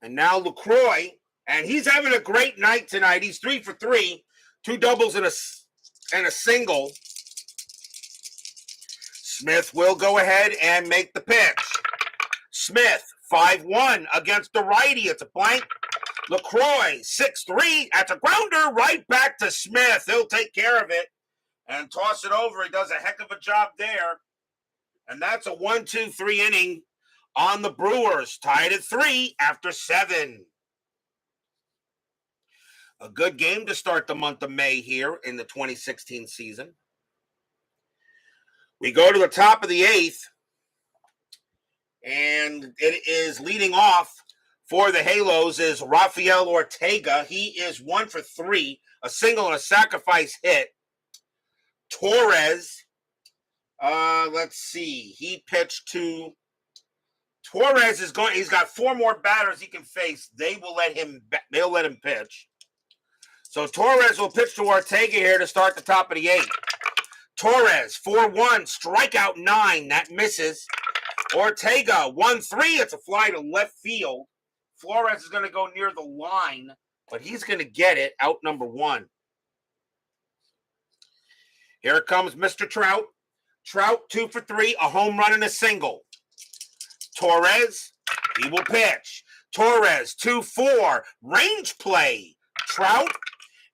And now LaCroix. And he's having a great night tonight. He's 3 for 3. 2 doubles and a single. Smith will go ahead and make the pitch. Smith, 5-1 against the righty. It's a blank. LaCroix, 6-3. That's a grounder right back to Smith. He'll take care of it and toss it over. He does a heck of a job there. And that's a 1-2-3 inning on the Brewers. Tied at 3 after 7. A good game to start the month of May here in the 2016 season. We go to the top of the 8th. And it is leading off for the Halos is Rafael Ortega. He is 1 for 3, a single and a sacrifice hit. Torres, let's see. He pitched to Torres he's got 4 more batters he can face. They'll let him pitch. So Torres will pitch to Ortega here to start the top of the 8th. Torres, 4-1, strikeout 9. That misses. Ortega, 1-3. It's a fly to left field. Flores is going to go near the line, but he's going to get it out number 1. Here comes Mr. Trout. Trout, 2 for 3, a home run and a single. Torres, he will pitch. Torres, 2-4, range play. Trout,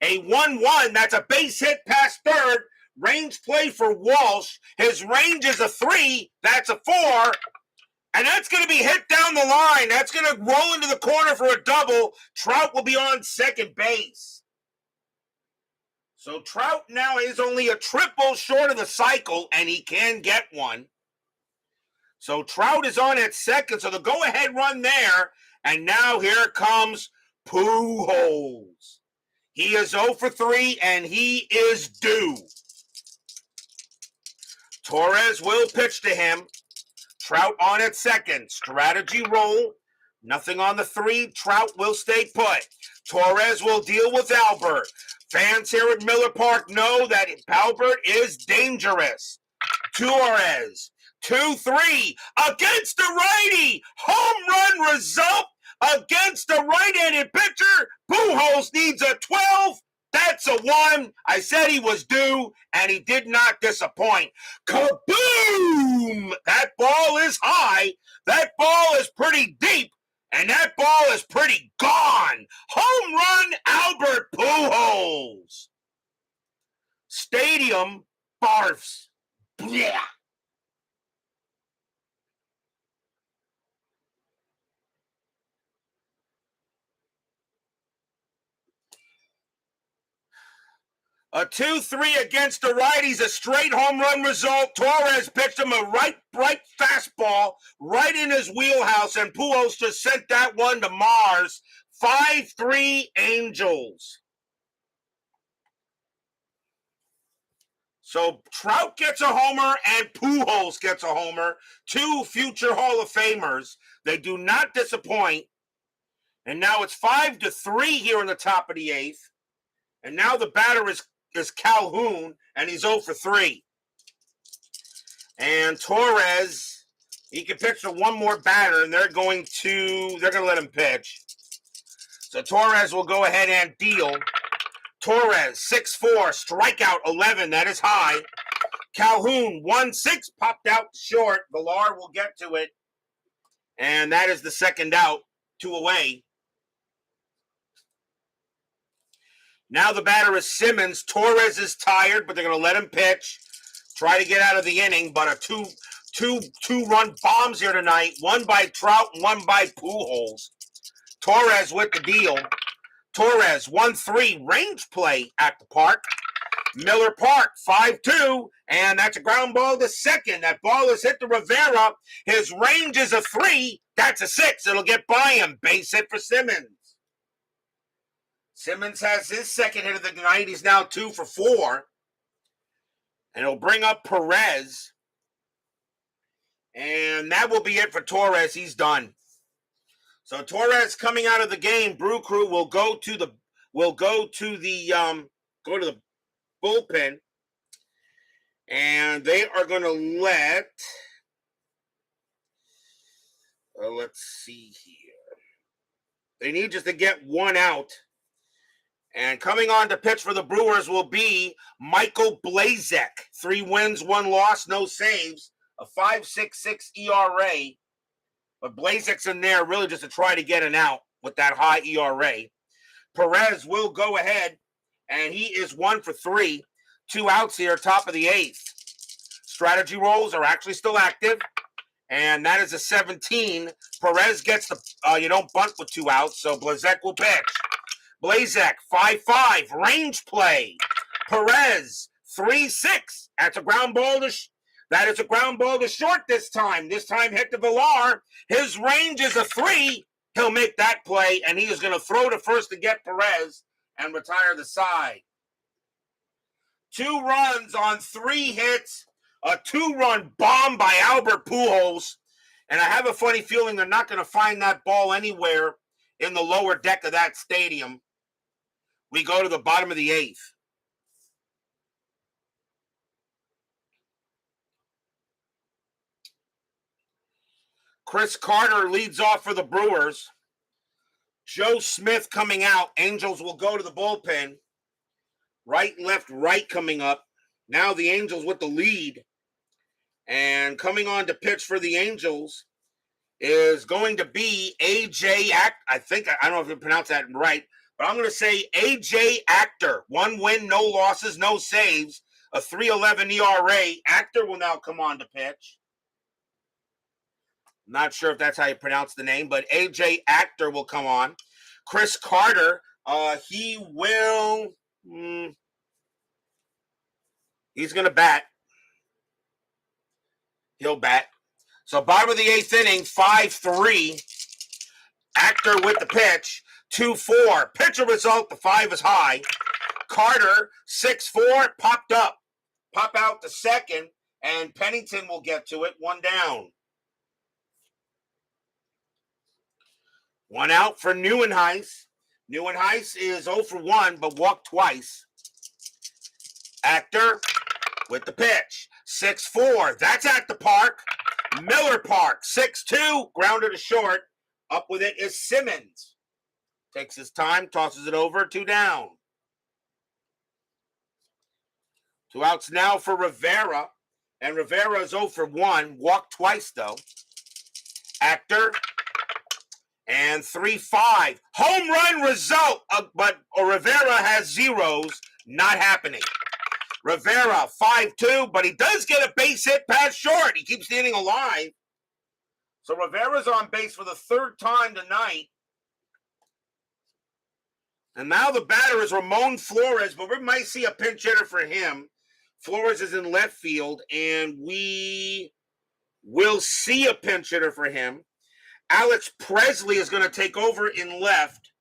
a 1-1. That's a base hit past third. Range play for Walsh. His range is a 3. That's a 4. And that's going to be hit down the line. That's going to roll into the corner for a double. Trout will be on second base. So Trout now is only a triple short of the cycle, and he can get one. So Trout is on at second, so the go-ahead run there. And now here comes Pujols. He is 0 for 3, and he is due. Torres will pitch to him. Trout on at second. Strategy roll. Nothing on the 3. Trout will stay put. Torres will deal with Albert. Fans here at Miller Park know that Albert is dangerous. Torres, 2-3 against the righty. Home run result against the right-handed pitcher. Pujols needs a 12. That's a 1. I said he was due, and he did not disappoint. Kaboom! That ball is high. That ball is pretty deep, and that ball is pretty gone. Home run, Albert Pujols. Stadium barfs. Yeah. A 2-3 against the righties, a straight home run result. Torres pitched him a right fastball right in his wheelhouse, and Pujols just sent that one to Mars. 5-3 Angels. So Trout gets a homer and Pujols gets a homer. 2 future Hall of Famers. They do not disappoint. And now it's 5-3 here in the top of the 8th. And now the batter is Calhoun, and he's 0 for 3. And Torres, he can pitch to one more batter, and they're going to let him pitch. So Torres will go ahead and deal. Torres, 6-4, strikeout 11, that is high. Calhoun, 1-6, popped out short. Villar will get to it. And that is the second out, 2 away. Now the batter is Simmons. Torres is tired, but they're going to let him pitch. Try to get out of the inning, but a two-run bombs here tonight. One by Trout and one by Pujols. Torres with the deal. Torres, 1-3, range play at the park. Miller Park, 5-2, and that's a ground ball to second. That ball is hit to Rivera. His range is a 3. That's a 6. It'll get by him. Base hit for Simmons. Simmons has his second hit of the night. He's now 2 for 4. And it'll bring up Perez. And that will be it for Torres. He's done. So Torres coming out of the game. Brew Crew will go to the bullpen. And they are going to let let's see here. They need just to get one out. And coming on to pitch for the Brewers will be Michael Blazek. 3 wins, 1 loss, no saves. A 5.66 ERA. But Blazek's in there really just to try to get an out with that high ERA. Perez will go ahead, and he is 1 for 3. 2 outs here, top of the 8th. Strategy rolls are actually still active. And that is a 17. Perez gets the, you don't bunt with 2 outs, so Blazek will pitch. Blazek, 5-5, range play. Perez, 3-6. That's a ground ball that is a ground ball to short this time. This time hit to Villar. His range is a 3. He'll make that play, and he is going to throw to first to get Perez and retire the side. 2 runs on 3 hits. A 2-run bomb by Albert Pujols. And I have a funny feeling they're not going to find that ball anywhere in the lower deck of that stadium. We go to the bottom of the 8th. Chris Carter leads off for the Brewers. Joe Smith coming out. Angels will go to the bullpen. Right, left, right coming up. Now the Angels with the lead. And coming on to pitch for the Angels is going to be A.J. I don't know if you pronounce that right, but I'm going to say A.J. Actor. 1 win, no losses, no saves. a 3.11 ERA. Actor will now come on to pitch. Not sure if that's how you pronounce the name, but AJ Actor will come on. Chris Carter, he will. He's going to bat. He'll bat. So bottom of the 8th inning, 5-3. Actor with the pitch, 2-4. Pitcher result, the 5 is high. Carter, 6-4, popped up. Pop out to second, and Pennington will get to it, 1 down. 1 out for Neuenhuis. Neuenhuis is 0 for 1, but walked twice. Actor with the pitch, 6-4. That's at the park. Miller Park, 6-2. Grounded to short. Up with it is Simmons. Takes his time, tosses it over, 2 down. 2 outs now for Rivera. And Rivera is 0 for 1. Walked twice, though. Actor. And 3-5. Home run result. But Rivera has zeros. Not happening. Rivera, 5-2. But he does get a base hit past short. He keeps the inning alive. So Rivera's on base for the 3rd time tonight. And now the batter is Ramon Flores, but we might see a pinch hitter for him. Flores is in left field, and we will see a pinch hitter for him. Alex Presley is going to take over in left.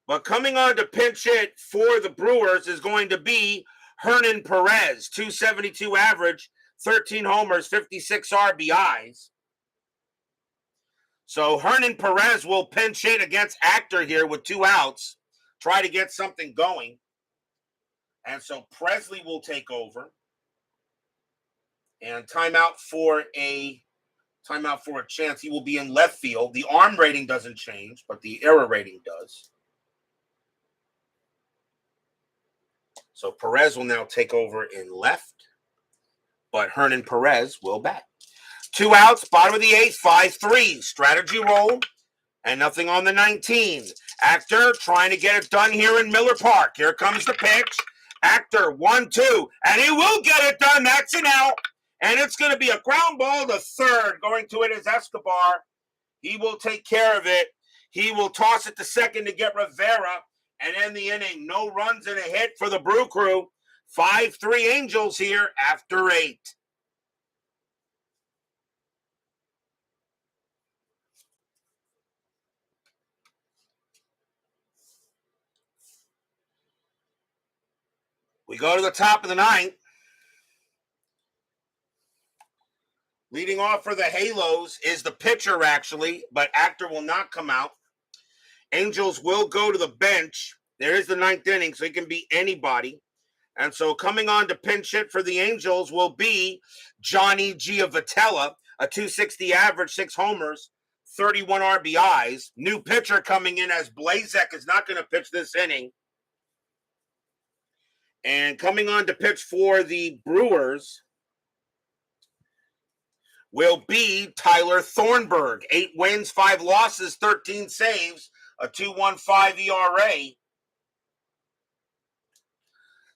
But coming on to pinch hit for the Brewers is going to be Hernan Perez, 272 average, 13 homers, 56 RBIs. So Hernan Perez will pinch hit against Actor here with 2 outs. Try to get something going. And so Presley will take over. And timeout for a chance. He will be in left field. The arm rating doesn't change, but the error rating does. So Perez will now take over in left. But Hernan Perez will bat. 2 outs, bottom of the 8th, 5-3. Strategy roll, and nothing on the 19. Actor trying to get it done here in Miller Park. Here comes the pitch. Actor, 1-2, and he will get it done. That's an out, and it's going to be a ground ball to third. Going to it is Escobar. He will take care of it. He will toss it to second to get Rivera, and end the inning. No runs and a hit for the Brew Crew. 5-3 Angels here after 8. We go to the top of the 9th. Leading off for the Halos is the pitcher, actually, but Actor will not come out. Angels will go to the bench. There is the 9th inning, so it can be anybody. And so coming on to pinch hit for the Angels will be Johnny Giavotella, a 260 average, 6 homers, 31 RBIs. New pitcher coming in as Blazek is not going to pitch this inning. And coming on to pitch for the Brewers will be Tyler Thornburg. 8 wins, 5 losses, 13 saves, a 2.15 ERA.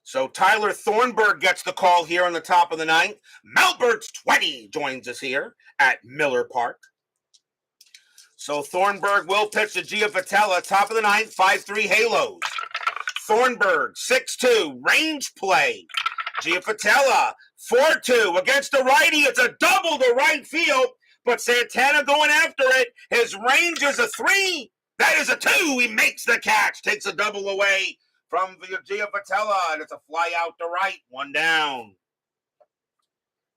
So Tyler Thornburg gets the call here on the top of the 9th. Melbert's 20 joins us here at Miller Park. So Thornburg will pitch to Giavotella, top of the 9th, 5-3 Halos. Thornburg, 6-2, range play. Giavotella, 4-2 against the righty. It's a double to right field, but Santana going after it. His range is a 3. That is a 2. He makes the catch, takes a double away from Giavotella, and it's a fly out to right, 1 down.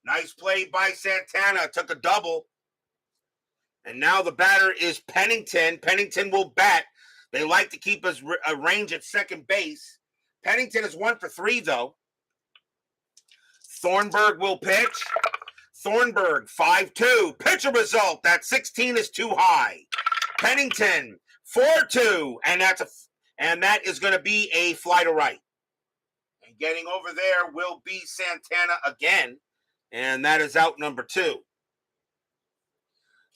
Nice play by Santana, took a double. And now the batter is Pennington. Pennington will bat. They like to keep his range at second base. Pennington is 1 for 3, though. Thornburg will pitch. Thornburg, 5-2. Pitcher result. That 16 is too high. Pennington, 4-2. And that is going to be a fly to right. And getting over there will be Santana again. And that is out number 2.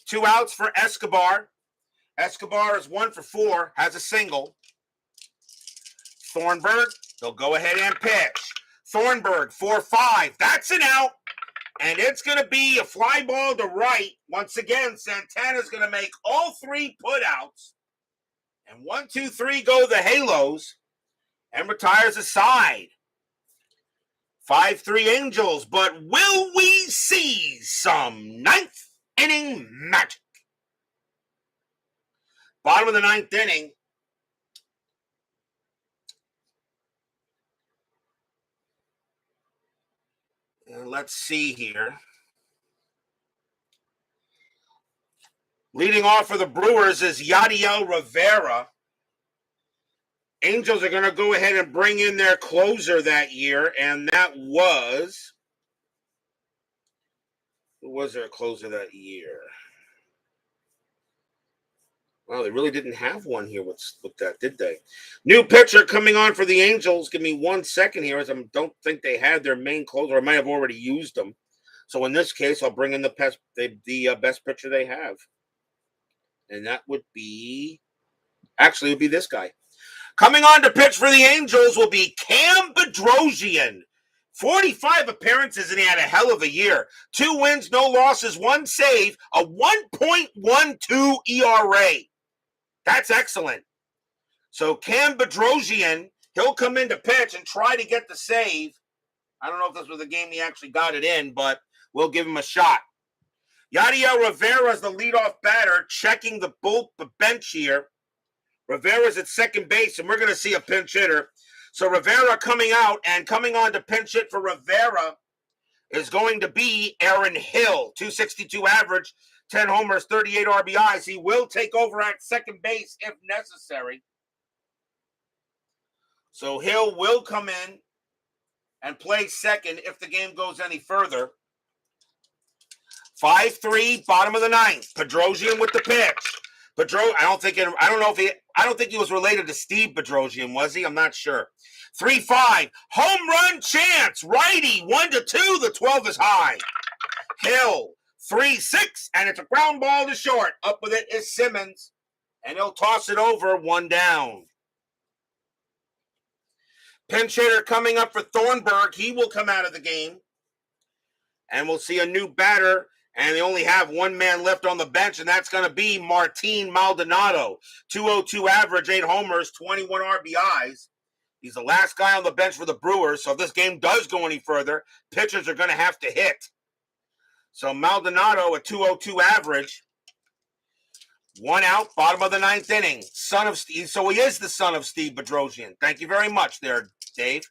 2 outs for Escobar. Escobar is 1 for 4, has a single. Thornburg, they'll go ahead and pitch. Thornburg, 4-5. That's an out. And it's going to be a fly ball to right. Once again, Santana's going to make all 3 putouts. And 1, 2, 3 go the Halos. And retires a side. 5-3 Angels. But will we see some ninth inning magic? Bottom of the ninth inning. And let's see here. Leading off for the Brewers is Yadiel Rivera. Angels are going to go ahead and bring in their closer that year, and that was... Who was their closer that year? Well, they really didn't have one here with that, did they? New pitcher coming on for the Angels. Give me 1 second here, as I don't think they had their main closer. I might have already used them. So in this case, I'll bring in the best pitcher they have. And that would be... Actually, it would be this guy. Coming on to pitch for the Angels will be Cam Bedrosian. 45 appearances, and he had a hell of a year. 2 wins, no losses, 1 save, a 1.12 ERA. That's excellent. So Cam Bedrosian, he'll come in to pitch and try to get the save. I don't know if this was the game he actually got it in, but we'll give him a shot. Yadiel Rivera is the leadoff batter, checking the bench here. Rivera's at second base, and we're going to see a pinch hitter. So Rivera coming out, and coming on to pinch hit for Rivera is going to be Aaron Hill. 262 average, 10 homers, 38 RBIs. He will take over at second base if necessary. So Hill will come in and play second if the game goes any further. 5-3, bottom of the ninth. Bedrosian with the pitch. I don't think he was related to Steve Bedrosian, was he? I'm not sure. 3-5, home run chance. Righty, 1-2. The 12 is high. Hill, 3-6, and it's a ground ball to short. Up with it is Simmons, and he'll toss it over, 1 down. Pinch hitter coming up for Thornburg. He will come out of the game, and we'll see a new batter. And they only have 1 man left on the bench, and that's going to be Martin Maldonado. 202 average, 8 homers, 21 RBIs. He's the last guy on the bench for the Brewers, so if this game does go any further, pitchers are going to have to hit. So Maldonado, a 202 average. 1 out, bottom of the ninth inning. Son of Steve. So he is the son of Steve Bedrosian. Thank you very much there, Dave.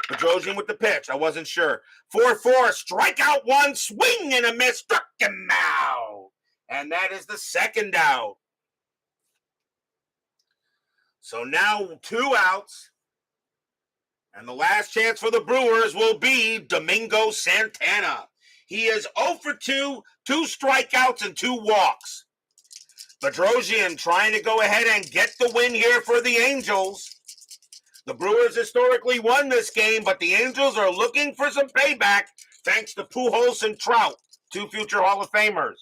Bedrosian with the pitch. I wasn't sure. 4-4, strikeout 1, swing and a miss, struck him out. And that is the second out. So now 2 outs. And the last chance for the Brewers will be Domingo Santana. He is 0 for 2, 2 strikeouts and 2 walks. Bedrosian trying to go ahead and get the win here for the Angels. The Brewers historically won this game, but the Angels are looking for some payback thanks to Pujols and Trout, 2 future Hall of Famers.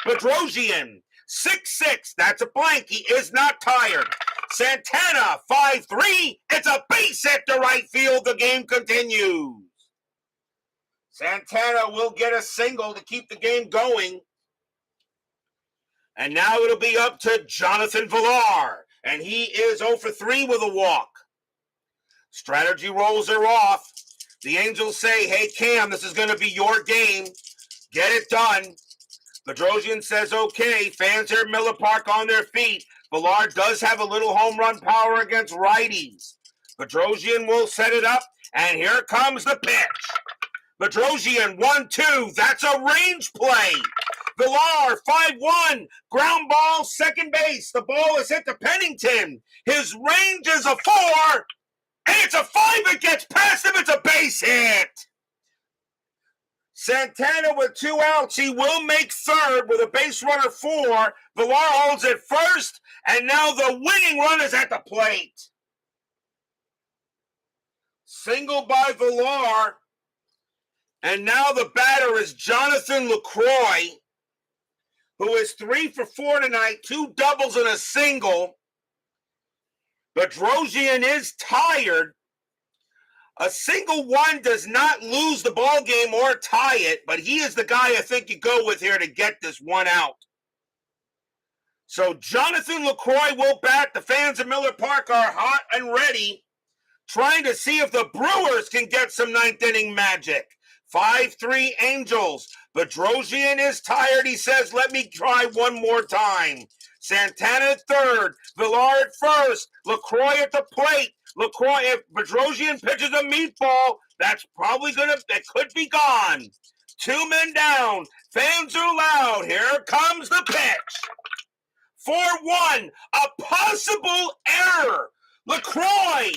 Bedrosian, 6-6. That's a blank. He is not tired. Santana, 5-3. It's a base hit to right field. The game continues. Santana will get a single to keep the game going. And now it'll be up to Jonathan Villar. And he is 0 for 3 with a walk. Strategy rolls are off. The Angels say, hey, Cam, this is going to be your game. Get it done. Bedrosian says, okay. Fans here at Miller Park on their feet. Villar does have a little home run power against righties. Bedrosian will set it up, and here comes the pitch. Bedrosian, 1-2. That's a range play. Villar, 5-1. Ground ball, second base. The ball is hit to Pennington. His range is a 4. And it's a 5. It gets past him. It's a base hit. Santana with 2 outs. He will make third with a base runner 4. Villar holds it first. And now the winning run is at the plate. Single by Villar. And now the batter is Jonathan LaCroix, who is 3 for 4 tonight. 2 doubles and a single. Bedrosian is tired, A single one does not lose the ball game or tie it, but he is the guy I think you go with here to get this one out. So Jonathan LaCroix will bat. The fans of Miller Park are hot and ready, trying to see if the Brewers can get some ninth inning magic. 5-3 Angels. Bedrosian is tired. He says, let me try one more time. Santana at third. Villar at first. LaCroix at the plate. LaCroix, if Bedrosian pitches a meatball, that could be gone. 2 men down. Fans are loud. Here comes the pitch. 4-1. A possible error. LaCroix.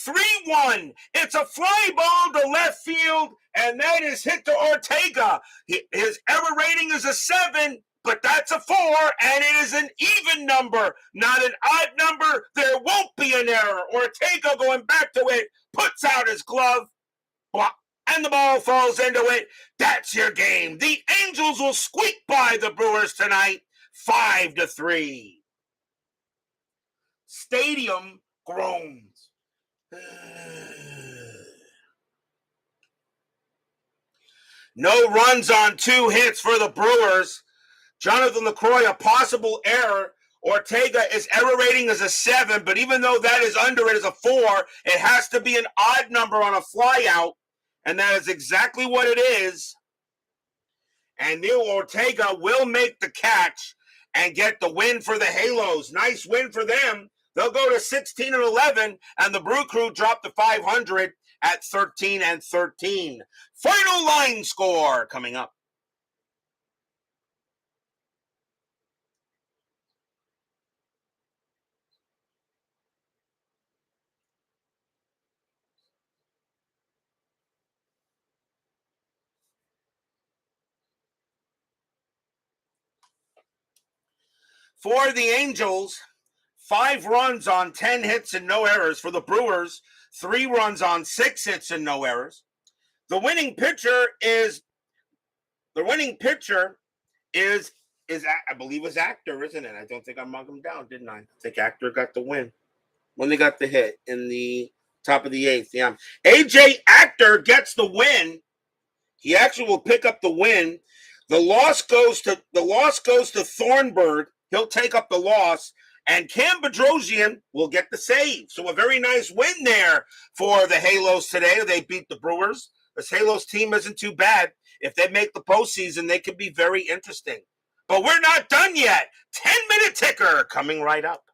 3-1. It's a fly ball to left field, and that is hit to Ortega. His error rating is a 7, but that's a 4, and it is an even number, not an odd number. There won't be an error. Ortega going back to it, puts out his glove, and the ball falls into it. That's your game. The Angels will squeak by the Brewers tonight, 5-3. Stadium groans. No runs on 2 hits for the Brewers. Jonathan LaCroix, a possible error. Ortega, his error rating is a 7, but even though that is under it is a 4, it has to be an odd number on a fly out, and that is exactly what it is. And Neil Ortega will make the catch and get the win for the Halos. Nice win for them. They'll go to 16-11, and the Brew Crew drop to 500 at 13-13. Final line score coming up. For the Angels, 5 runs on 10 hits and no errors. For the Brewers, 3 runs on 6 hits and no errors. The winning pitcher is I believe is Actor, isn't it? I don't think I marked him down, didn't I? I think Actor got the win when they got the hit in the top of the 8th. Yeah, AJ Actor gets the win. He actually will pick up the win. The loss goes to Thornburg. He'll take up the loss, and Cam Bedrosian will get the save. So a very nice win there for the Halos today. They beat the Brewers. This Halos team isn't too bad. If they make the postseason, they could be very interesting. But we're not done yet. 10-minute ticker coming right up.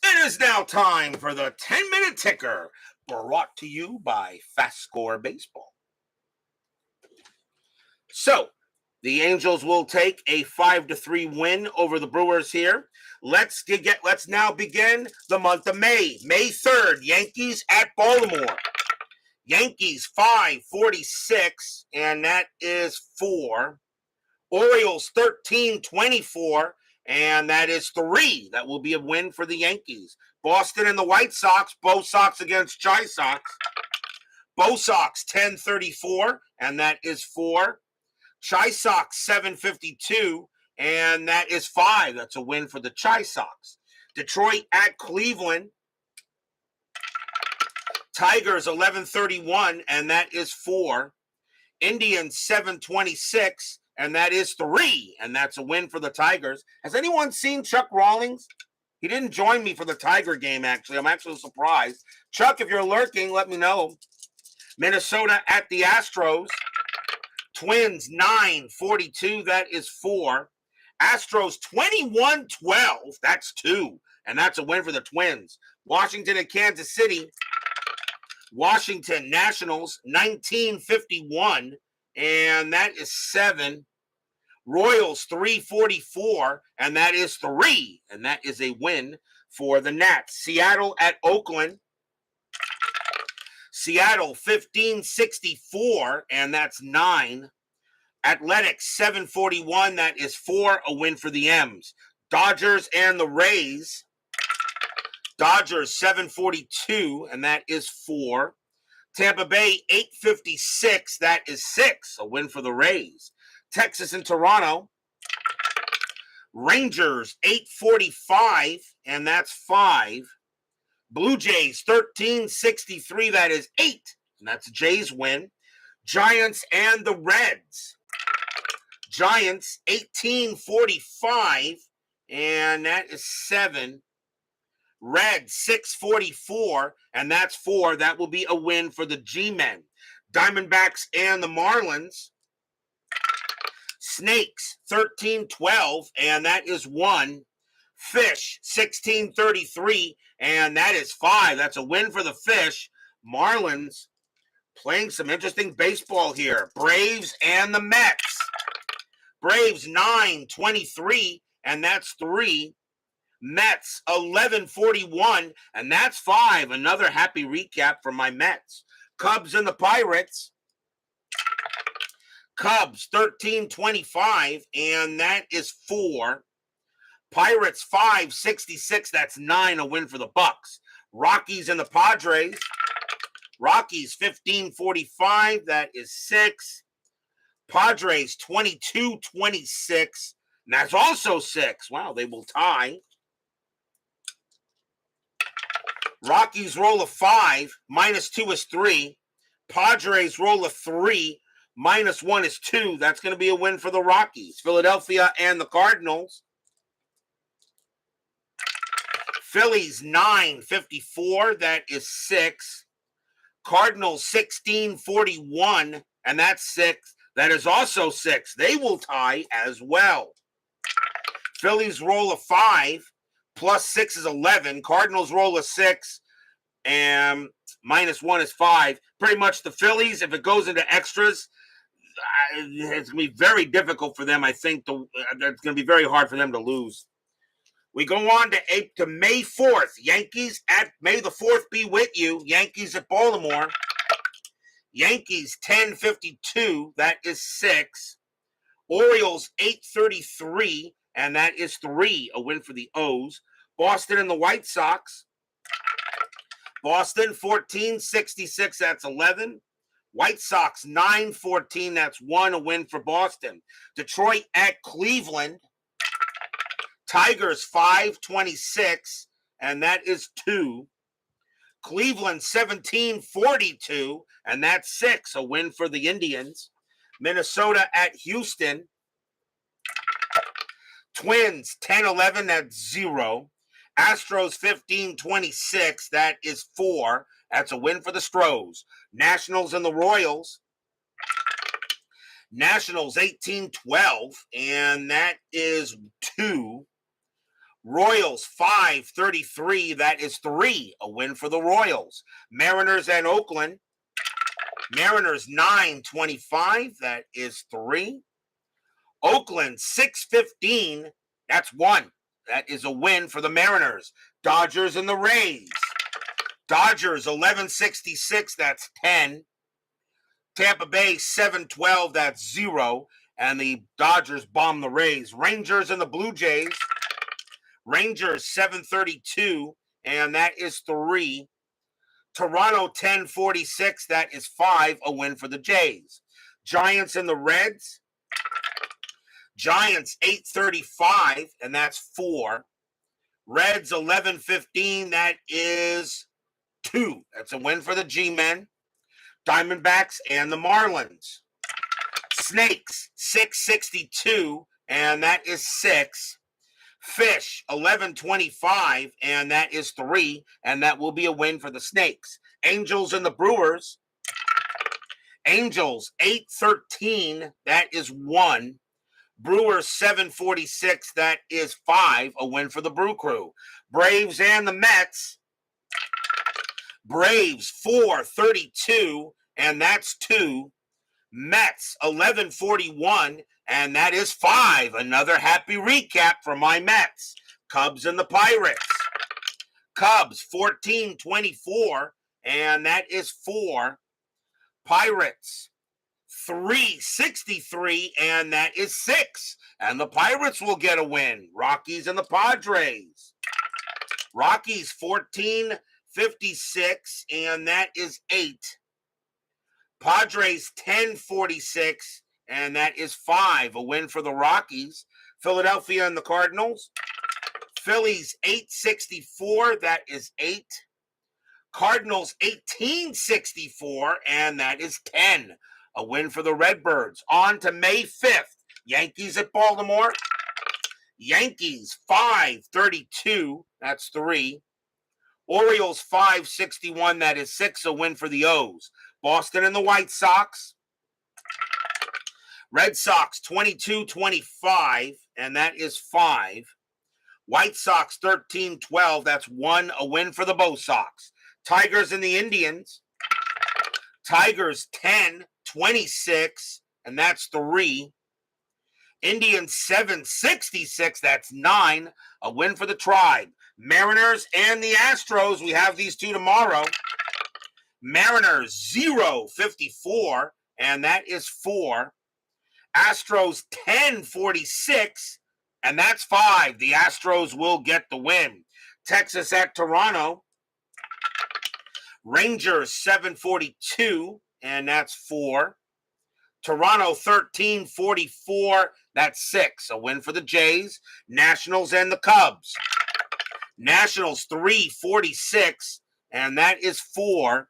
It is now time for the 10-minute ticker, brought to you by FastScore Baseball. So, the Angels will take a 5-3 win over the Brewers here. Let's now begin the month of May. May 3rd, Yankees at Baltimore. Yankees 546, and that is 4. Orioles 13-24, and that is 3. That will be a win for the Yankees. Boston and the White Sox, Bo Sox against Chi Sox. Bo Sox 10-34, and that is 4. Chi Sox 752, and that is 5. That's a win for the Chi Sox. Detroit at Cleveland. Tigers 11-31, and that is 4. Indians 726, and that is 3. And that's a win for the Tigers. Has anyone seen Chuck Rawlings? He didn't join me for the Tiger game, actually. I'm actually surprised. Chuck, if you're lurking, let me know. Minnesota at the Astros. Twins 9-42, that is 4. Astros 21-12, that's 2. And that's a win for the Twins. Washington and Kansas City. Washington Nationals 19-51, and that is 7. Royals 344, and that is 3, and that is a win for the Nats. Seattle at Oakland. Seattle 1564, and that's 9. Athletics 741, that is 4, a win for the M's. Dodgers and the Rays. Dodgers 742, and that is 4. Tampa Bay 856, that is 6, a win for the Rays. Texas and Toronto. Rangers 845, and that's 5. Blue Jays 1363, that is 8, and that's a Jays win. Giants and the Reds. Giants 1845, and that is 7. Reds 644, and that's 4. That will be a win for the G-Men. Diamondbacks and the Marlins. Snakes 1312, and that is 1. Fish 1633, and that is 5. That's a win for the Fish. Marlins playing some interesting baseball here. Braves and the Mets. Braves 923, and that's 3. Mets 1141, and that's 5. Another happy recap from my Mets. Cubs and the Pirates. Cubs 1325, and that is 4. Pirates 566, that's 9, a win for the Bucks. Rockies and the Padres. Rockies 1545, that is 6. Padres 2226, and that's also 6. Wow, they will tie. Rockies roll a 5, -2 is 3. Padres roll a 3, -1 is 2. That's going to be a win for the Rockies. Philadelphia and the Cardinals. Phillies 954, that is 6. Cardinals 1641, and that's 6. That is also 6. They will tie as well. Phillies roll a 5, +6 is 11. Cardinals roll a 6, and -1 is 5. Pretty much the Phillies, if it goes into extras, it's going to be very difficult for them. I think it's going to be very hard for them to lose. We go on to May 4th. Yankees at May the 4th be with you. Yankees at Baltimore. Yankees 1052, that is 6. Orioles 833, and that is 3, a win for the O's. Boston and the White Sox. Boston 1466, that's 11. White Sox 914, that's 1, a win for Boston. Detroit at Cleveland. Tigers 526, and that is 2. Cleveland 1742, and that's 6, a win for the Indians. Minnesota at Houston. Twins 1011, that's 0. Astros 1526, that is 4. That's a win for the Stros. Nationals and the Royals. Nationals 1812, and that is 2. Royals 533, that is 3, a win for the Royals. Mariners and Oakland. Mariners 925, that is 3. Oakland 615, that's 1. That is a win for the Mariners. Dodgers and the Rays. Dodgers 1166, that's 10. Tampa Bay 712, that's 0. And the Dodgers bomb the Rays. Rangers and the Blue Jays. Rangers 732, and that is 3. Toronto 1046, that is 5, a win for the Jays. Giants and the Reds. Giants 835, and that's 4. Reds 1115, that is 2. That's a win for the G-Men. Diamondbacks and the Marlins. Snakes 662, and that is 6. Fish 1125, and that is 3, and that will be a win for the Snakes. Angels and the Brewers. Angels 813, that is 1. Brewers 746, that is 5, a win for the Brew Crew. Braves and the Mets. Braves 432, and that's 2. Mets 1141, and that is 5. Another happy recap for my Mets. Cubs and the Pirates. Cubs 14-24, and that is 4. Pirates 363, and that is 6. And the Pirates will get a win. Rockies and the Padres. Rockies 14-56, and that is 8. Padres 10-46, and that is 5. A win for the Rockies. Philadelphia and the Cardinals. Phillies 864, that is 8. Cardinals 1864, and that is 10. A win for the Redbirds. On to May 5th. Yankees at Baltimore. Yankees 532, that's 3. Orioles 561, that is 6. A win for the O's. Boston and the White Sox. Red Sox 22-25, and that is 5. White Sox 13-12, that's 1. A win for the Bo Sox. Tigers and the Indians. Tigers 10-26, and that's 3. Indians 766, that's 9. A win for the Tribe. Mariners and the Astros, we have these two tomorrow. Mariners 0-54, and that is 4. Astros 10-46, and that's 5. The Astros will get the win. Texas at Toronto. Rangers 742, and that's 4. Toronto 13-44, that's 6. A win for the Jays. Nationals and the Cubs. Nationals 346, and that is 4.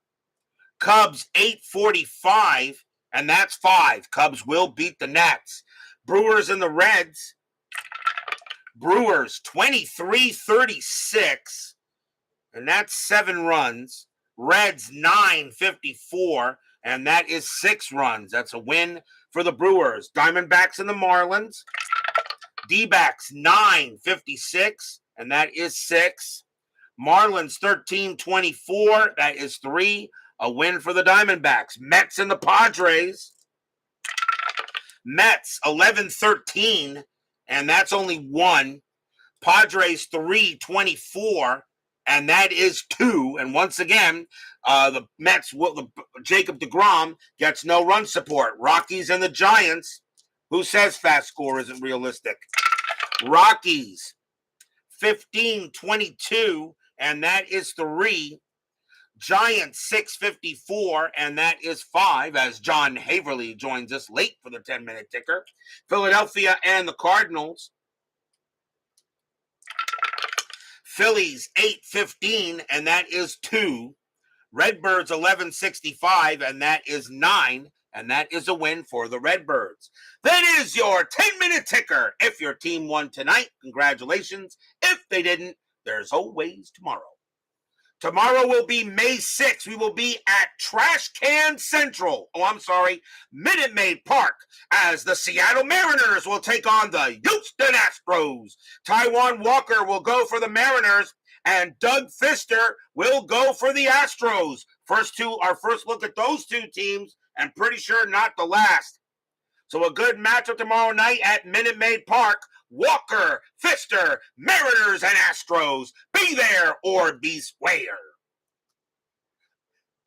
Cubs 845, and that's 5. Cubs will beat the Nats. Brewers and the Reds. Brewers 23-36, and that's 7 runs. Reds 954, and that is 6 runs. That's a win for the Brewers. Diamondbacks and the Marlins. D-backs 956, and that is 6. Marlins 13-24, that is 3. A win for the Diamondbacks. Mets and the Padres. Mets 11-13, and that's only 1. Padres 3-24, and that is 2. And once again, the Mets, Jacob deGrom gets no run support. Rockies and the Giants. Who says fast score isn't realistic? Rockies 15-22, and that is 3. Giants 654, and that is 5, as John Haverly joins us late for the 10-minute ticker. Philadelphia and the Cardinals. Phillies 815, and that is 2. Redbirds 1165, and that is 9. And that is a win for the Redbirds. That is your 10-minute ticker. If your team won tonight, congratulations. If they didn't, there's always tomorrow. Tomorrow will be May 6th. We will be at Trash Can Central. Minute Maid Park, as the Seattle Mariners will take on the Houston Astros. Taijuan Walker will go for the Mariners, and Doug Fister will go for the Astros. Our first look at those two teams, and pretty sure not the last. So a good matchup tomorrow night at Minute Maid Park. Walker, Fister, Mariners, and Astros. Be there or be square.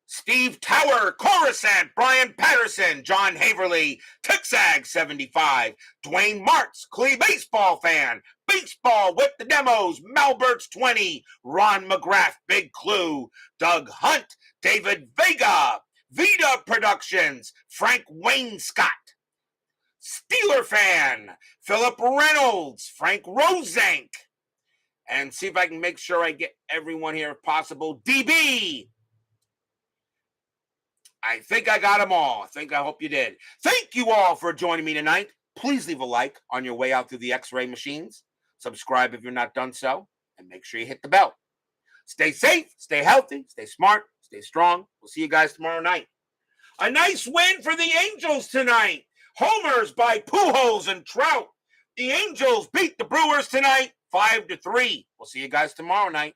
Steve Tower, Coruscant, Brian Patterson, John Haverly, Texag 75, Dwayne Martz, Clee Baseball Fan, Baseball with the Demos, Malberts 20, Ron McGrath, Big Clue, Doug Hunt, David Vega, Vita Productions, Frank Wayne Scott, Steeler Fan, Philip Reynolds, Frank Rosenk, and see if I can make sure I get everyone here if possible. DB. I think I got them all. I hope you did. Thank you all for joining me tonight. Please leave a like on your way out through the X-ray machines. Subscribe if you're not done so, and make sure you hit the bell. Stay safe, stay healthy, stay smart, stay strong. We'll see you guys tomorrow night. A nice win for the Angels tonight. Homers by Pujols and Trout. The Angels beat the Brewers tonight 5-3. We'll see you guys tomorrow night.